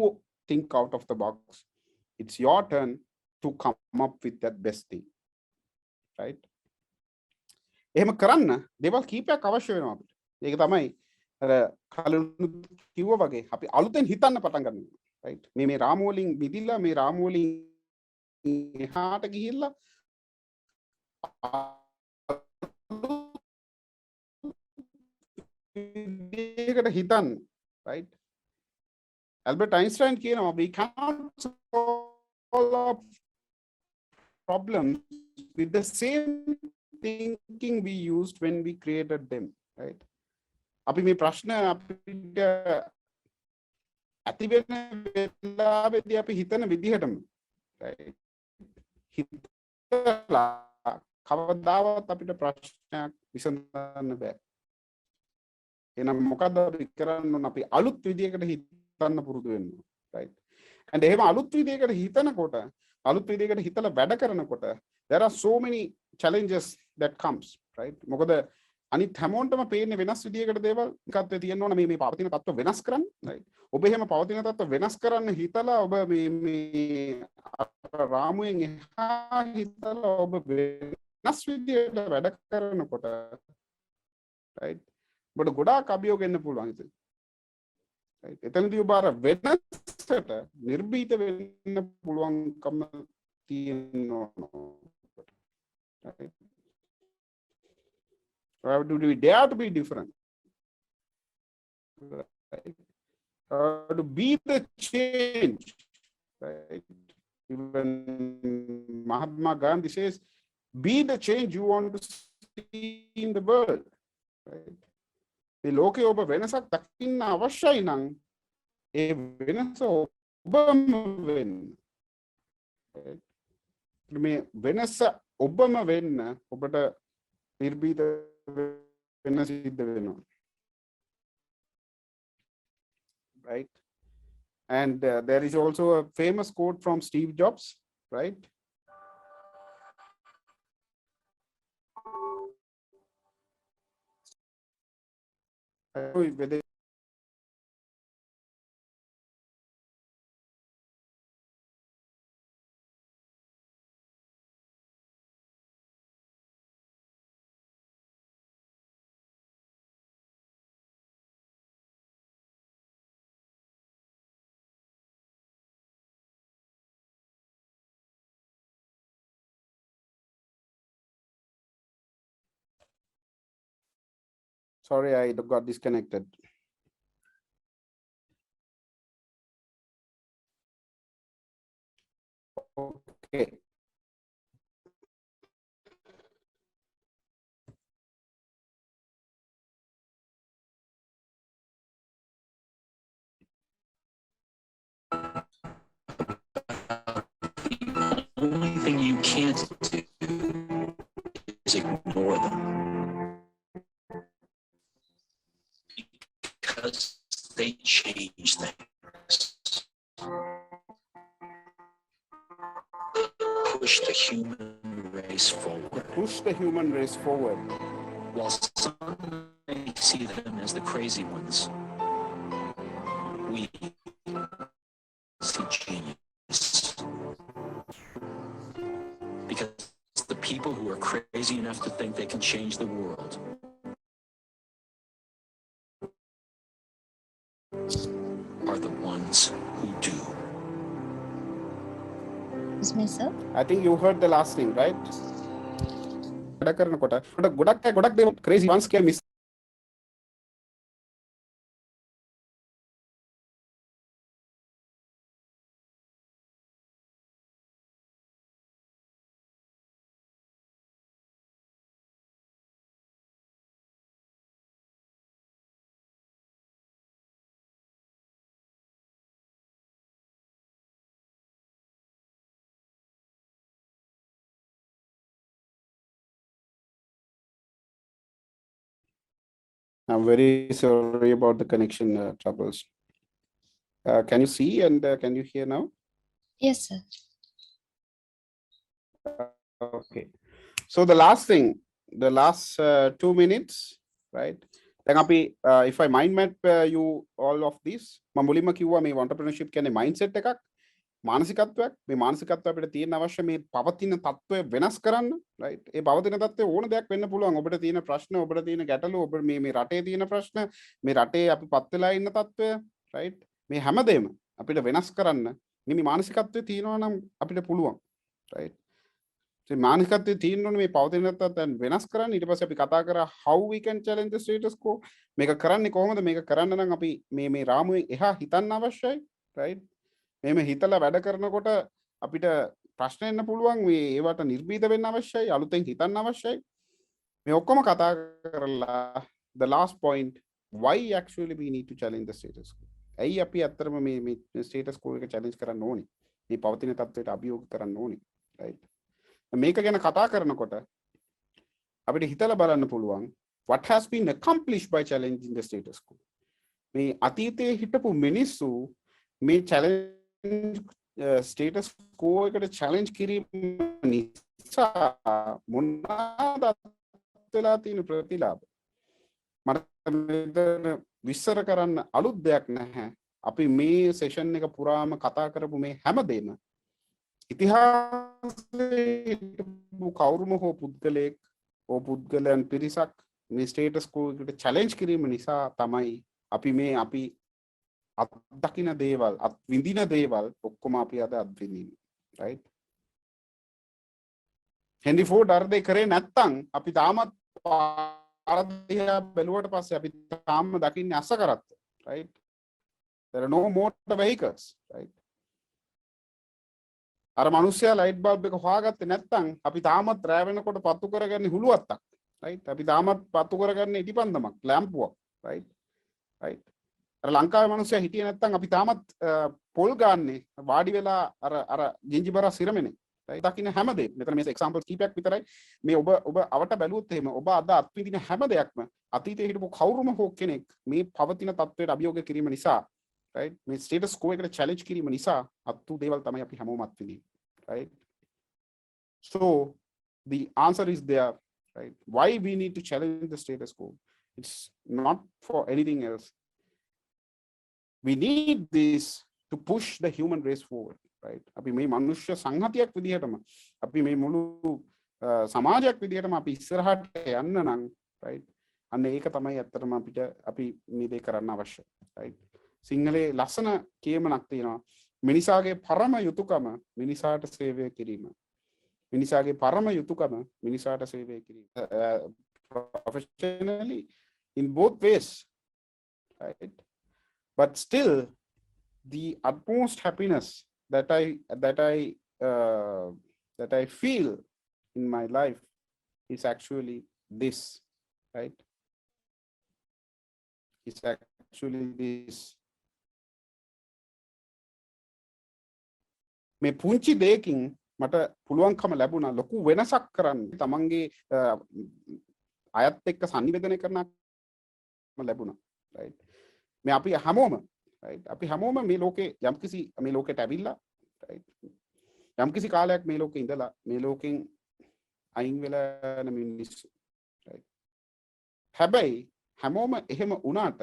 think out of the box, it's your turn to come up with that best thing, right? එහෙම කරන්න දේවල් කීපයක් අවශ්‍ය වෙනවා අපිට. ඒක තමයි අර කලින් කිව්වා වගේ අපි අලුතෙන් හිතන්න පටන් ගන්නවා, right? මේ රාමු වලින් මිදිලා මේ රාමු වලින් එහාට ගිහිල්ලා ඒකට හිතන්න, right? Albert Einstein කියනවා we cannot solve problems with the same thinking we used when we created them, right? අපි මේ ප්‍රශ්න අපිට ඇති වෙන වෙලාවෙදී අපි හිතන විදිහටම, right? හිතලා කවදාවත් අපිට ප්‍රශ්නයක් විසඳන්න බෑ. එහෙනම් මොකද්ද අපි කරන්න ඕන? අපි අලුත් විදිහකට හිතන්න පුරුදු වෙන්න ඕන, right? and එහෙම අලුත් විදිහකට හිතනකොට, අලුත් විදිහකට හිතලා වැඩ කරනකොට there are so many challenges that comes, right? මොකද අනිත් හැමෝටම පේන්නේ වෙනස් විදිහකට දේවල් එකත් තියෙන්න ඕන මේ පවතින තත්ත්ව වෙනස් කරන්න, right? ඔබ එහෙම පවතින තත්ත්ව වෙනස් කරන්න හිතලා ඔබ මේ රාමුවෙන් එහා හිතලා ඔබ වෙනස් විදිහට වැඩ කරනකොට, right? ඔබට ගොඩාක් අභියෝග එන්න පුළුවන් ඉතින්, right? එතනදී ඔබ අර වෙනසට නිර්භීත වෙන්න පුළුවන්කම තියෙනවා, right? Do we dare to be different, right? To be the change, right? Even Mahatma Gandhi says, be the change you want to see in the world, right? මේ ලෝකේ ඔබ වෙනසක් දකින්න අවශ්‍යයි නම් ඒ වෙනස ඔබම වෙන්න, මේ වෙනස ඔබම වෙන්න ඔබට නිර්භීත වෙන්න සිද්ධ වෙනවා, right? And there is also a famous quote from Steve Jobs, right? Whether sorry, I got disconnected. Okay. The only thing you can't do is ignore them. Because they change things. Push the human race forward. Push the human race forward. While some may see them as the crazy ones, we see genius. Because the people who are crazy enough to think they can change the world Excuse me, sir. I think you heard the last thing, right? වැඩ කරනකොට ගොඩක් දේවල් crazy ones can miss. I'm very sorry about the connection troubles. Can you see and can you hear now? Yes, sir. Okay. So the last thing, the last 2 minutes, right? Then if I mind map you all of this, මම මුලින්ම කිව්වා මේ entrepreneurship කියන්නේ mindset එකක්, මානසිකත්වයක්. මේ මානසිකත්වය අපිට තියෙන අවශ්‍ය මේ පවතින තත්ත්වය වෙනස් කරන්න, right? ඒ පවතින තත්ත්වය ඕන දෙයක් වෙන්න පුළුවන්. ඔබට තියෙන ප්‍රශ්න, ඔබට තියෙන ගැටලු, ඔබ මේ රටේ තියෙන ප්‍රශ්න, මේ රටේ අපි පත් වෙලා ඉන්න තත්ත්වය, right? මේ හැමදේම අපිට වෙනස් කරන්න මේ මානසිකත්වය තියෙනවා නම් අපිට පුළුවන්, right? මානසිකත්වයේ තියෙන ඕනේ මේ පවතින තත්ත්වයන් වෙනස් කරන්න. ඊට පස්සේ අපි කතා කරා how we can challenge the status quo. මේක කරන්නේ කොහොමද? මේක කරන්න නම් අපි මේ රාමුවෙන් එහා හිතන්න අවශ්‍යයි, right? මේ හිතලා වැඩ කරනකොට අපිට ප්‍රශ්න එන්න පුළුවන්. මේ ඒවට නිර්භීත වෙන්න අවශ්‍යයි, අලුතෙන් හිතන්න අවශ්‍යයි. මේ ඔක්කොම කතා කරලා the last point, why actually we need to challenge the status quo. ඇයි අපි අත්‍තරම මේ status quo එක challenge කරන්න ඕනේ? මේ පවතින තත්ත්වයට අභියෝග කරන්න ඕනේ, right? මේක ගැන කතා කරනකොට අපිට හිතලා බලන්න පුළුවන් what has been accomplished by challenging the status quo. මේ අතීතයේ හිටපු මිනිස්සු මේ challenge status quo එකට challenge කිරීම නිසා මොනවාද වෙලා තියෙන ප්‍රතිලාභ? මට මෙතන විස්තර කරන්න අලුත් දෙයක් නැහැ. අපි මේ සෙෂන් එක පුරාම කතා කරපු මේ හැමදේම ඉතිහාසයේ කවුරුම හෝ පුද්ගලයෙක් හෝ පුද්ගලයන් පිරිසක් මේ ස්ටේටස් කෝ එකට චැලෙන්ජ් කිරීම නිසා තමයි අපි අත්දකින දේවල්, අත්විඳින දේවල් ඔක්කොම අපි අද අත්විඳින්නේ, right? හෙන්රි ෆෝඩ් අර දෙය කරේ නැත්තම් අපි තාමත් පාරදිහා බැලුවට පස්සේ අපි තාම දකින්නේ අස්ස කරත්ත, right? There are no motor vehicles, right? අර මිනිස්සයා ලයිට් බල්බ් එක හොයාගත්තේ නැත්නම් අපි තාමත් රෑ වෙනකොට පත්තු කරගන්නේ හුලුවත්තක්, right? අපි තාමත් පත්තු කරගන්නේ ඉටිපන්දමක්, ලැම්පුවක්, right? අර ලංකාවේ මිනිස්සයා හිටියේ නැත්නම් අපි තාමත් පොල් ගාන්නේ වාඩි වෙලා අර ජින්ජිබර සිරමනේ, right? දකින්න හැමදේම මෙතන මේ එක්සැම්පල්ස් කීපයක් විතරයි. මේ ඔබ අවට බැලුවොත් එහෙම ඔබ අද අත්විඳින හැම දෙයක්ම අතීතයේ හිටපු කවුරුම හෝ කෙනෙක් මේ පවතින තත්ත්වයට අභියෝග කිරීම නිසා, right? මේ ස්ටේටස් කෝ එකට චැලෙන්ජ් කිරීම නිසා අත්තු දේවල් තමයි අපි හැමෝම අත්විඳින්නේ, right? So the answer is there, right? Why we need to challenge the status quo? It's not for anything else. We need this to push the human race forward, right? අපි මේ මනුෂ්‍ය සංහතියක් විදිහටම අපි මේ මුළු සමාජයක් විදිහටම අපි ඉස්සරහට යන්න නම්, right? අන්න ඒක තමයි ඇත්තටම අපි මේ දේ කරන්න අවශ්‍ය, right? සිංහලේ ලස්සන කියමනක් තියෙනවා, මිනිසාගේ පරම යුතුයකම මිනිසාට සේවය කිරීම. මිනිසාගේ පරම යුතුයකම මිනිසාට සේවය කිරීම. Professionally in both ways, right? But still the utmost happiness that I feel in my life is actually this, right? It's actually this. මේ පුංචි දෙයකින් මට පුළුවන්කම ලැබුණා ලොකු වෙනසක් කරන්න, තමන්ගේ අයත් එක්ක සංනිවේදනය කරන්න ලැබුණා, right? මේ අපි හැමෝම, right? අපි හැමෝම මේ ලෝකේ යම්කිසි මේ ලෝකෙට ඇවිල්ලා, right? යම්කිසි කාලයක් මේ ලෝකේ ඉඳලා මේ ලෝකෙන් අයින් වෙලා යන මිනිස්සු, right? හැබැයි හැමෝම එහෙම වුණාට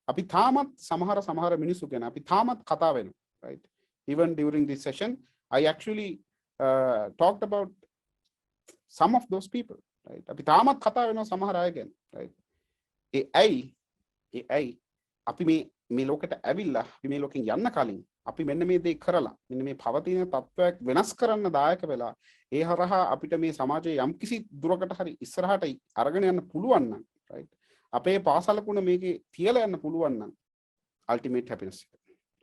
අපි තාමත් සමහර මිනිස්සු ගැන අපි තාමත් කතා වෙනවා, right? Even during this session, I actually talked about some of those people, right? අපි තාමත් කතා වෙනවා සමහර අය ගැන, right? ඒ ඇයි අපි මේ ලෝකෙට ඇවිල්ලා අපි මේ ලෝකෙන් යන්න කලින් අපි මෙන්න මේ දේ කරලා මෙන්න මේ පවතින තත්ත්වයක් වෙනස් කරන්න දායක වෙලා ඒ හරහා අපිට මේ සමාජයේ යම්කිසි දුරකට හරි ඉස්සරහට අරගෙන යන්න පුළුවන් නම් right අපේ පාසලකුණ මේකේ තියලා යන්න පුළුවන් නම් ultimate happiness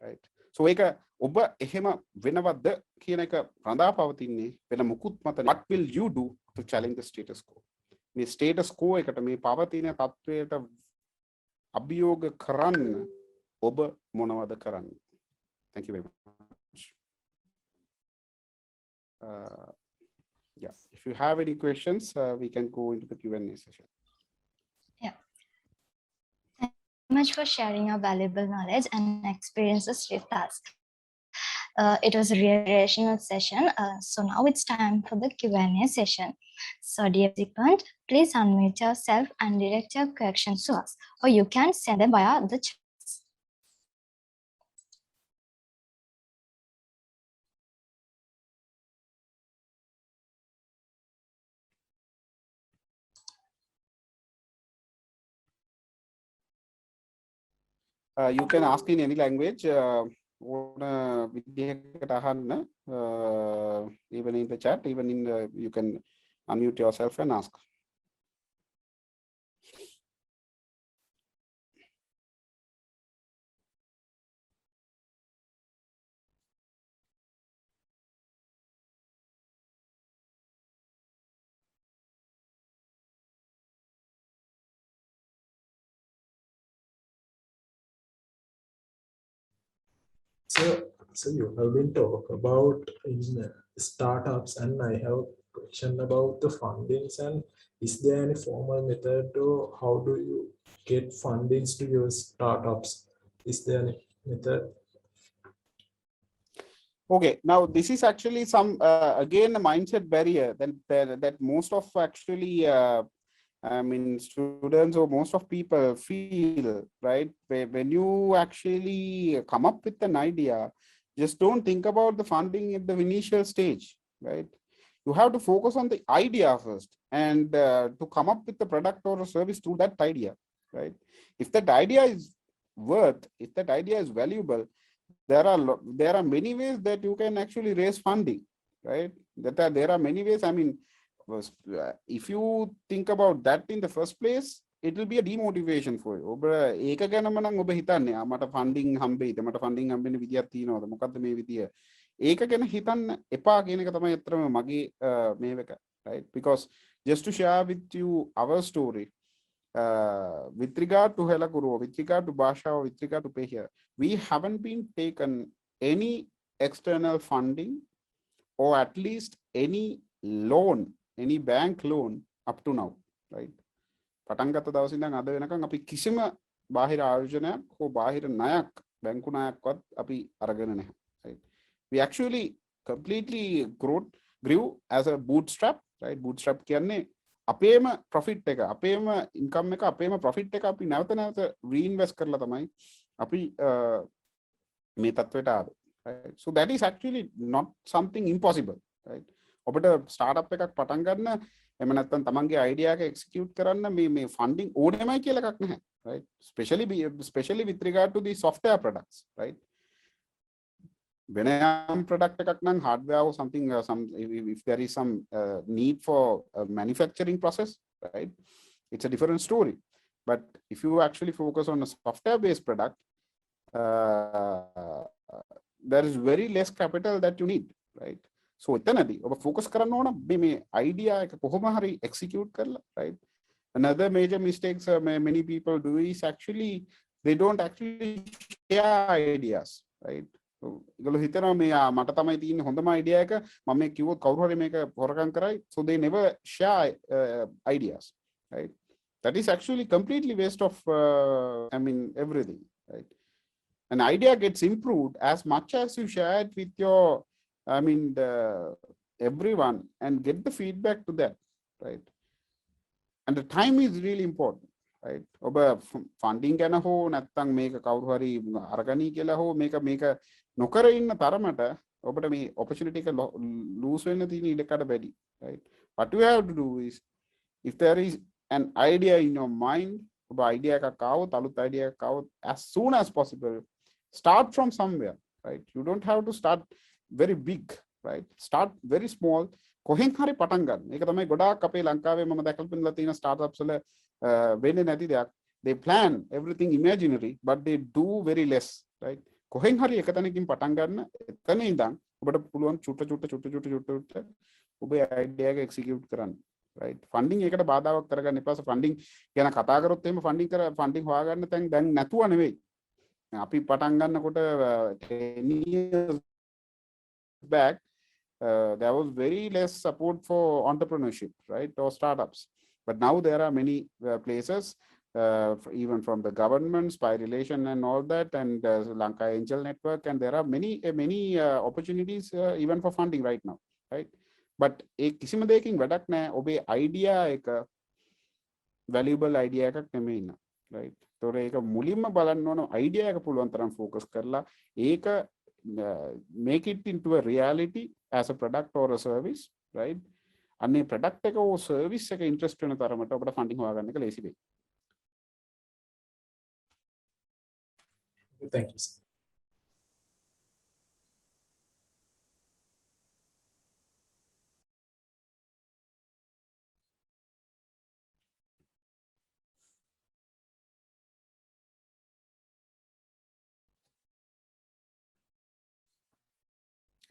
right so ඒක ඔබ එහෙම වෙනවද කියන එක රඳා පවතින්නේ වෙන මුකුත් මත what will you do to challenge the status quo මේ status quo එකට මේ පවතින තත්ත්වයට අභියෝග කරන්න ඔබ මොනවද කරන්නේ thank you very much yeah if you have any questions we can go into the Q&A session much for sharing your valuable knowledge and experiences with us. It was a really rational session. So now it's time for the Q&A session. So dear participant, please unmute yourself and direct your questions to us, or you can send them via the chat. you can ask in any language ඕන විදිහකට අහන්න even in the chat even in the, you can unmute yourself and ask So you have been talk about in startups, and I have a question about the fundings. And is there any formal method, or how do you get fundings to your startups? Is there any method? okay now this is actually some again a mindset barrier that most of actually I mean students or most of people feel right when you actually come up with an idea just don't think about the funding at the initial stage right you have to focus on the idea first and to come up with the product or a service to that idea right if that idea is if that idea is valuable there are many ways that you can actually raise funding right there are many ways I mean if you think about that in the first place it will be a demotivation for you ඔබ ඒක ගැනම නම් ඔබ හිතන්නේ මට funding හම්බෙයිද මට funding හම්බෙන්න විදියක් තියෙනවද මොකද්ද මේ විදිය ඒක ගැන හිතන්න එපා කියන එක තමයි අතරම මගේ මේක right because just to share with you our story with regard to Helakuru, with regard to Basha, with regard to Pehia, we haven't been taken any external funding or at least any loan, any bank loan up to now, right? පටන් ගත්ත දවසින් ඉඳන් අද වෙනකන් අපි කිසිම බාහිර ආයෝජනයක් හෝ බාහිර ණයක් බැංකු ණයක්වත් අපි අරගෙන නැහැ, right? We actually completely grew as a bootstrap, right? Bootstrap කියන්නේ අපේම profit එක අපේම income එක අපේම profit එක අපි නැවත නැවත reinvest කරලා තමයි අපි මේ තත්ත්වයට ආවේ right so that is actually not something impossible right ඔබට startup එකක් පටන් ගන්න එහෙම නැත්නම් තමන්ගේ idea එක execute කරන්න මේ funding ඕනෙමයි කියලා එකක් නැහැ right especially with regard to the software products right when I am product hardware or something if there is some need for a manufacturing process right it's a different story but if you actually focus on a software based product there is very less capital that you need right so එතනදී ඔබ focus කරන්න ඕන මේ idea එක කොහොම හරි execute කරලා right another major mistakes many people do is actually they don't actually share ideas right ඒගොල්ලෝ හිතනවා මේ මට තමයි තියෙන්නේ හොඳම idea එක මම මේ කිව්වොත් කවුරු හරි මේක හොරකම් කරයි so they never share ideas right that is actually completely waste of I mean everything right an idea gets improved as much as you share it with your I mean everyone and get the feedback to that right and the time is really important right ඔබ funding ගැන හෝ නැත්නම් මේක කවුරු හරි අරගනී කියලා හෝ මේක නොකර ඉන්න තරමට ඔබට මේ opportunity එක lose වෙන්න තියෙන ඉඩකඩ වැඩි right what you have to do is if there is an idea in your mind ඔබ idea එකක් ආවොත් අලුත් idea එකක් ආවොත් as soon as possible start from somewhere right? You don't have to start very big, right? Start very small. කොහෙන් හරි පටන් ගන්න. ඒක තමයි ගොඩාක් අපේ ලංකාවේ මම දැකලා පෙන්නලා තියෙන ස්ටාර්ට්අප්ස් වල වෙන්නේ නැති දෙයක්. They plan everything imaginary but they do very less, right? කොහෙන් හරි එක තැනකින් පටන් ගන්න. එතන ඉඳන් ඔබට පුළුවන් චුට්ට ඔබේ අයිඩියා එක එක්සිකියුට් කරන්න, right? ෆන්ඩින් එකට බාධාවක් කරගන්න එපා. ෆන්ඩින් ගැන කතා කරොත් එහෙම ෆන්ඩින් හොයාගන්න තැන් දැන් නැතුව නෙවෙයි. අපි පටන් ගන්නකොට 10 years back there was very less support for entrepreneurship, right, or startups, but now there are many places, even from the government, Spy Relation and all that, and Lanka Angel Network, and there are many opportunities even for funding right now, right? But ඒ කිසිම දෙයකින් වැඩක් නැහැ. ඔබේ idea එක valuable idea එකක් නෙමෙයි න, right? ඒතොර ඒක මුලින්ම බලන්න ඕන idea එක පුළුවන් තරම් focus කරලා ඒක make it into a reality as a product or a service, right? අන්නේ product එක or service එක interest වෙන තරමට ඔබට funding හොයාගන්න එක ලේසි වෙයි. Thank you, sir.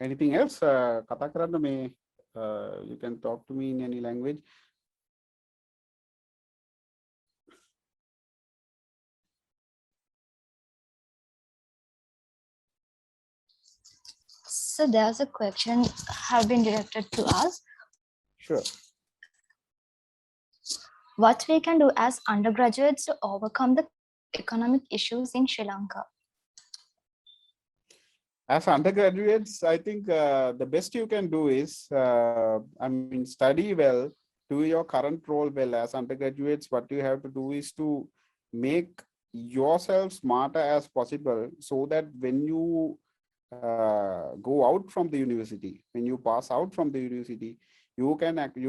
Anything else? කතා කරන්න මේ you can talk to me in any language. So there's a question have been directed to us. Sure. What we can do as undergraduates to overcome the economic issues in Sri Lanka? As undergraduates, I think the best you can do is, study well, do your current role well. As undergraduates, what you have to do is to make yourself smarter as possible, so that when you go out from the university, when you pass out from the university, you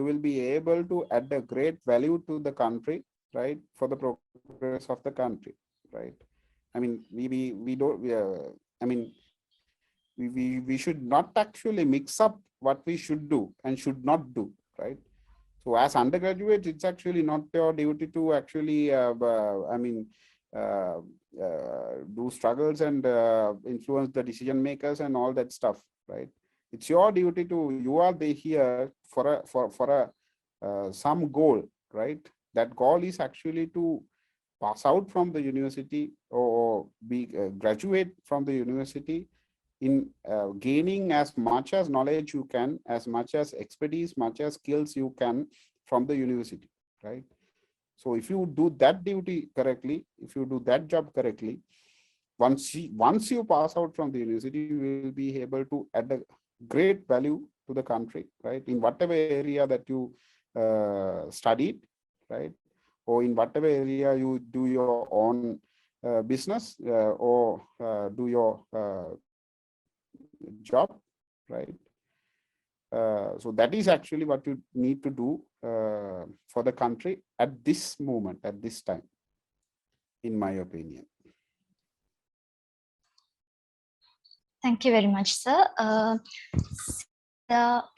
will be able to add a great value to the country, right, for the progress of the country, right? I mean, we don't, we should not actually mix up what we should do and should not do, right? So as undergraduates, it's actually not your duty to actually do struggles and influence the decision makers and all that stuff, right? It's your duty to, you are here for some goal, right? That goal is actually to pass out from the university or be graduate from the university in gaining as much as knowledge you can, as much as expertise, much as skills you can from the university, right? So if you do that duty correctly, if you do that job correctly, once you pass out from the university, you will be able to add a great value to the country, right? In whatever area that you studied, right? Or in whatever area you do your own business or do your job, right? So that is actually what you need to do for the country at this moment, at this time, in my opinion. Thank you very much, sir.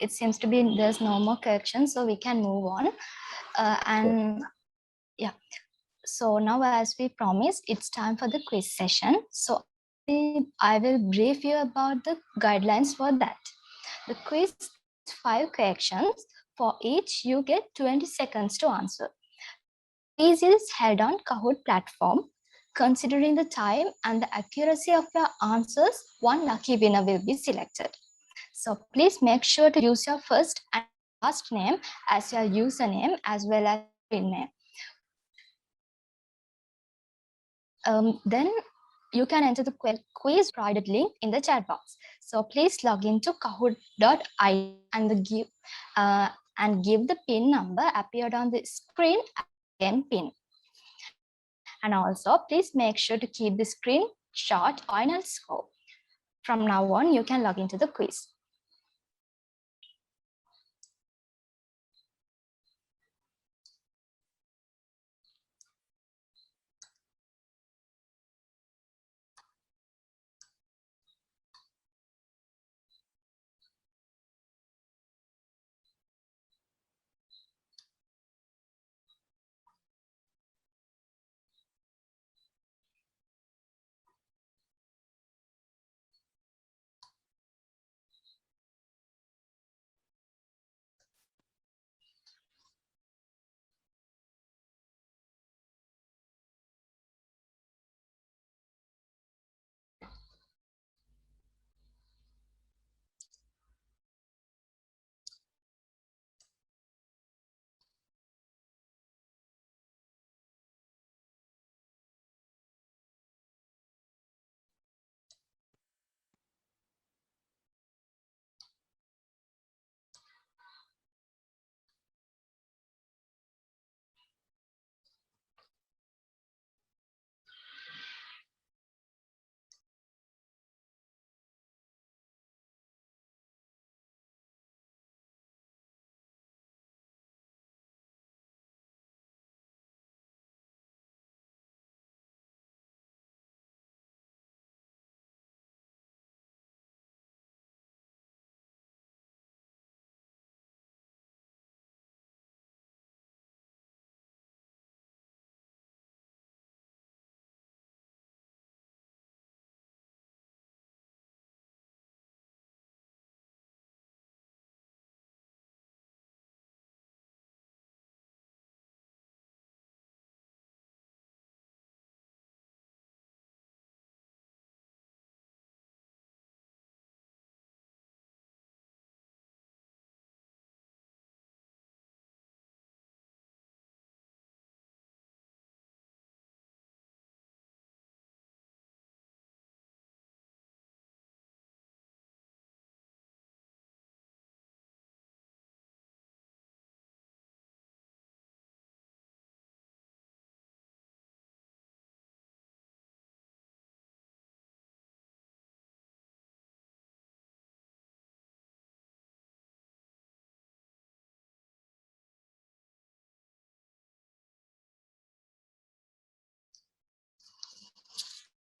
It seems to be there's no more corrections, so we can move on. Yeah, so now as we promised, it's time for the quiz session. So I will brief you about the guidelines for that. The quiz 5 corrections. For each, you get 20 seconds to answer. Quiz is held on Kahoot platform. Considering the time and the accuracy of your answers, one lucky winner will be selected. So please make sure to use your first and last name as your username as well as your name. Then you can enter the quiz provided link in the chat box. So please log into kahoot.io and give the PIN number appeared on the screen as PIN. And also, please make sure to keep the screen short final score. From now on, you can log into the quiz.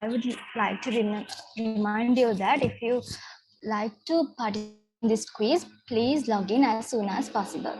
I would like to remind you that if you like to participate in this quiz, please log in as soon as possible.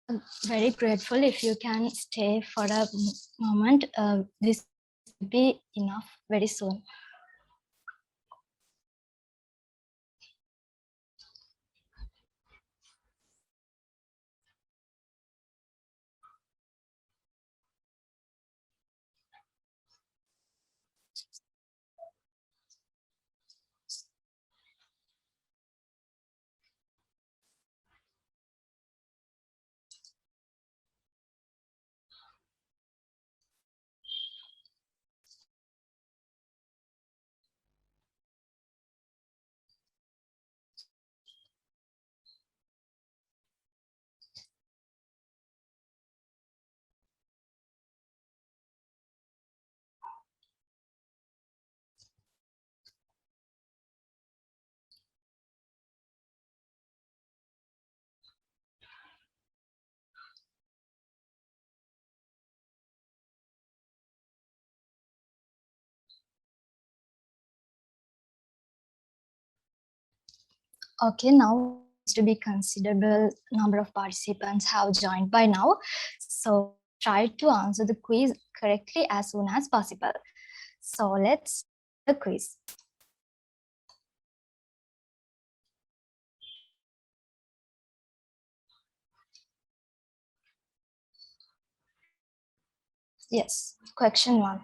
I'm very grateful if you can stay for a moment. This will be enough very soon. Okay, now to be considerable number of participants have joined by now. So try to answer the quiz correctly as soon as possible. So let's the quiz. Yes, question 1.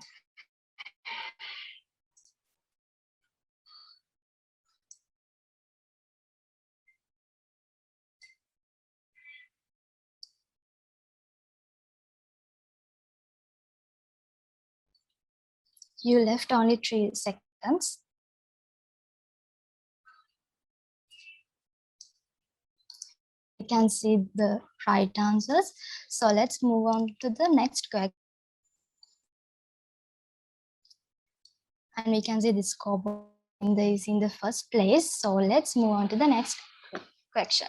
You left only 3 seconds. You can see the right answers. So let's move on to the next question. And we can see the scoreboard is in the first place. So let's move on to the next question.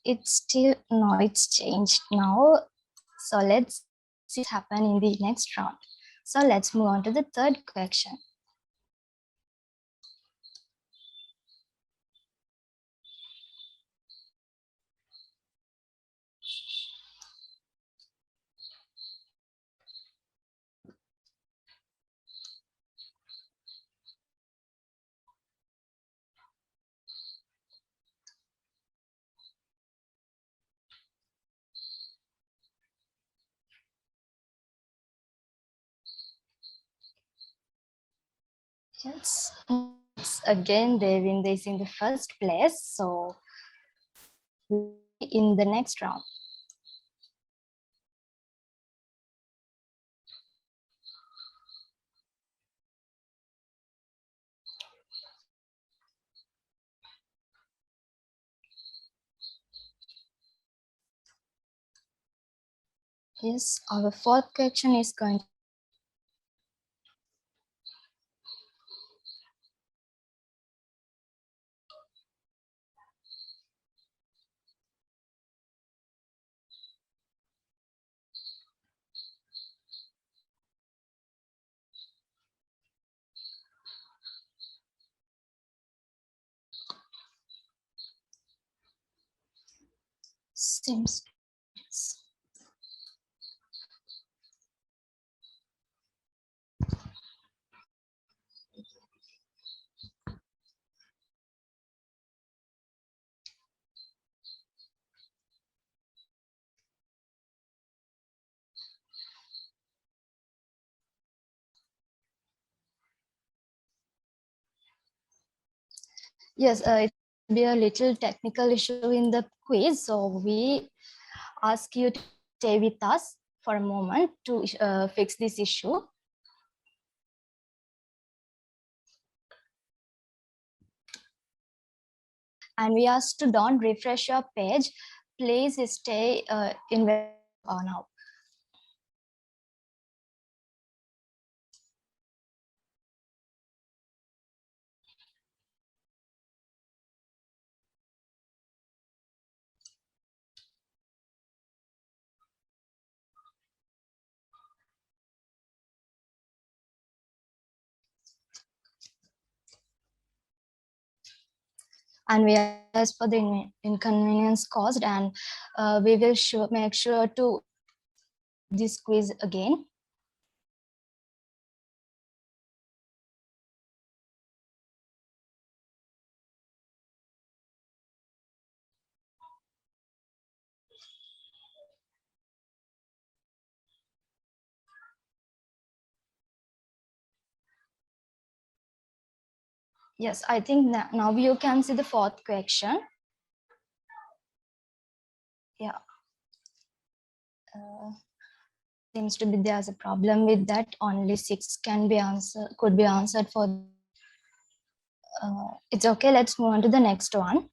It's still, no, it's changed now. So let's see it happen in the next round. So let's move on to the third question. Yes, again, Devin is in the first place. So in the next round. Yes, our fourth question is going. Seems. Yes, it will be a little technical issue in the quiz, so we ask you to stay with us for a moment to fix this issue. And we ask to don't refresh your page. Please stay in where you are now. And we ask for the inconvenience caused, and we will make sure to this quiz again. Yes, I think that now you can see the fourth question. Yeah. Seems to be there's a problem with that. Only 6 can be answered, could be answered for. It's okay. Let's move on to the next one.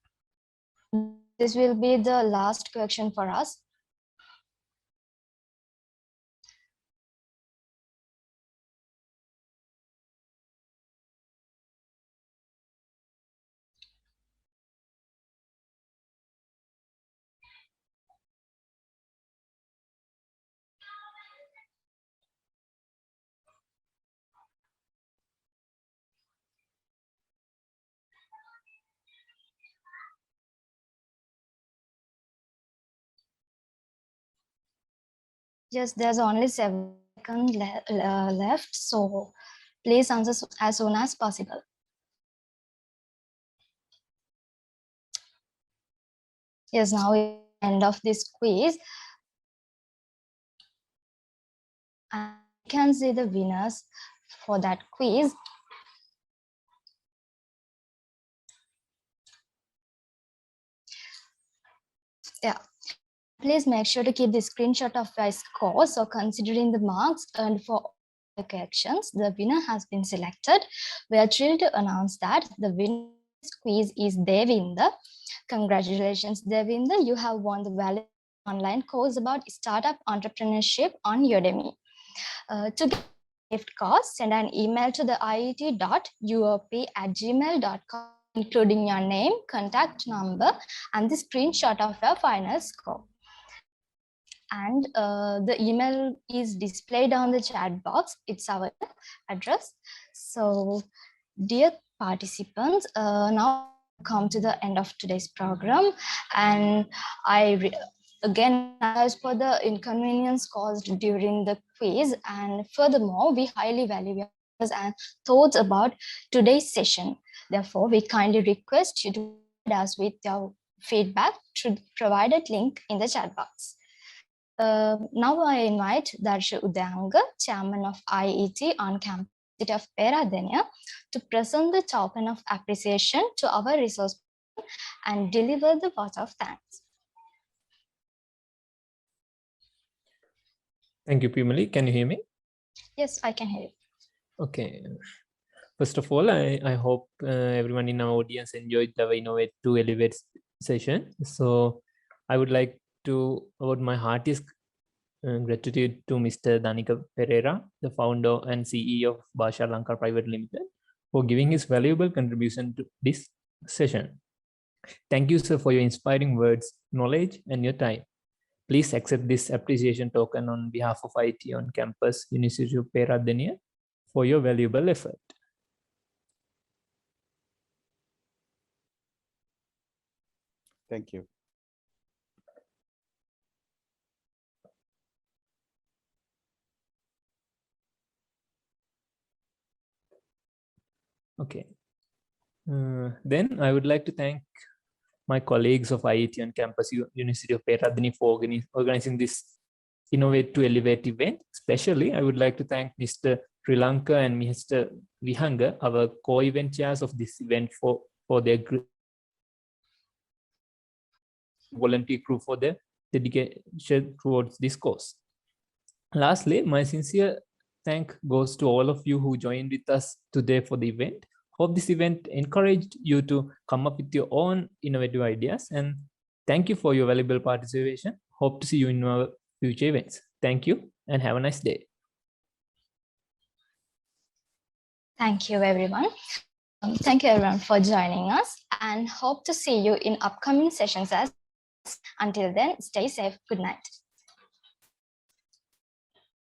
This will be the last question for us. Yes, there's only 7 seconds left, so please answer as soon as possible. Yes, now is the end of this quiz. And you can see the winners for that quiz. Yeah. Please make sure to keep the screenshot of your score. So considering the marks earned for the corrections, the winner has been selected. We are thrilled to announce that the winner quiz is Devinder. Congratulations, Devinder. You have won the valuable online course about startup entrepreneurship on Udemy. To get gift card, send an email to the iet.uop@gmail.com, including your name, contact number, and the screenshot of your final score. And the email is displayed on the chat box. It's our address. So, dear participants, now come to the end of today's program, and again, as for the inconvenience caused during the quiz, and furthermore, we highly value your and thoughts about today's session. Therefore, we kindly request you to provide us with your feedback through the provided link in the chat box. Now I invite Darsha Udanga, Chairman of IET on campus of Peradeniya, to present the token of appreciation to our resource and deliver the vote of thanks. Thank you, Pimali. Can you hear me? Yes, I can hear you. Okay. First of all, I hope everyone in our audience enjoyed the Innovate to Elevate session. So I would like to, about my heartiest gratitude to Mr. Danika Pereira, the founder and CEO of Bhasha Lanka Private Limited, for giving his valuable contribution to this session. Thank you, sir, for your inspiring words, knowledge, and your time. Please accept this appreciation token on behalf of IT on campus, University of Peradeniya, for your valuable effort. Thank you. Okay. Then I would like to thank my colleagues of IIT on campus, University of Peradeniya, for organizing this Innovate to Elevate event. Especially, I would like to thank Mr. Sri Lanka and Mr. Vihanga, our co-event chairs of this event, for their volunteer crew for their dedication towards this course. Lastly, my sincere thank goes to all of you who joined with us today for the event. Hope this event encouraged you to come up with your own innovative ideas, and thank you for your valuable participation. Hope to see you in our future events. Thank you and have a nice day. Thank you, everyone. Thank you, everyone, for joining us, and hope to see you in upcoming sessions. Until then, stay safe. Good night.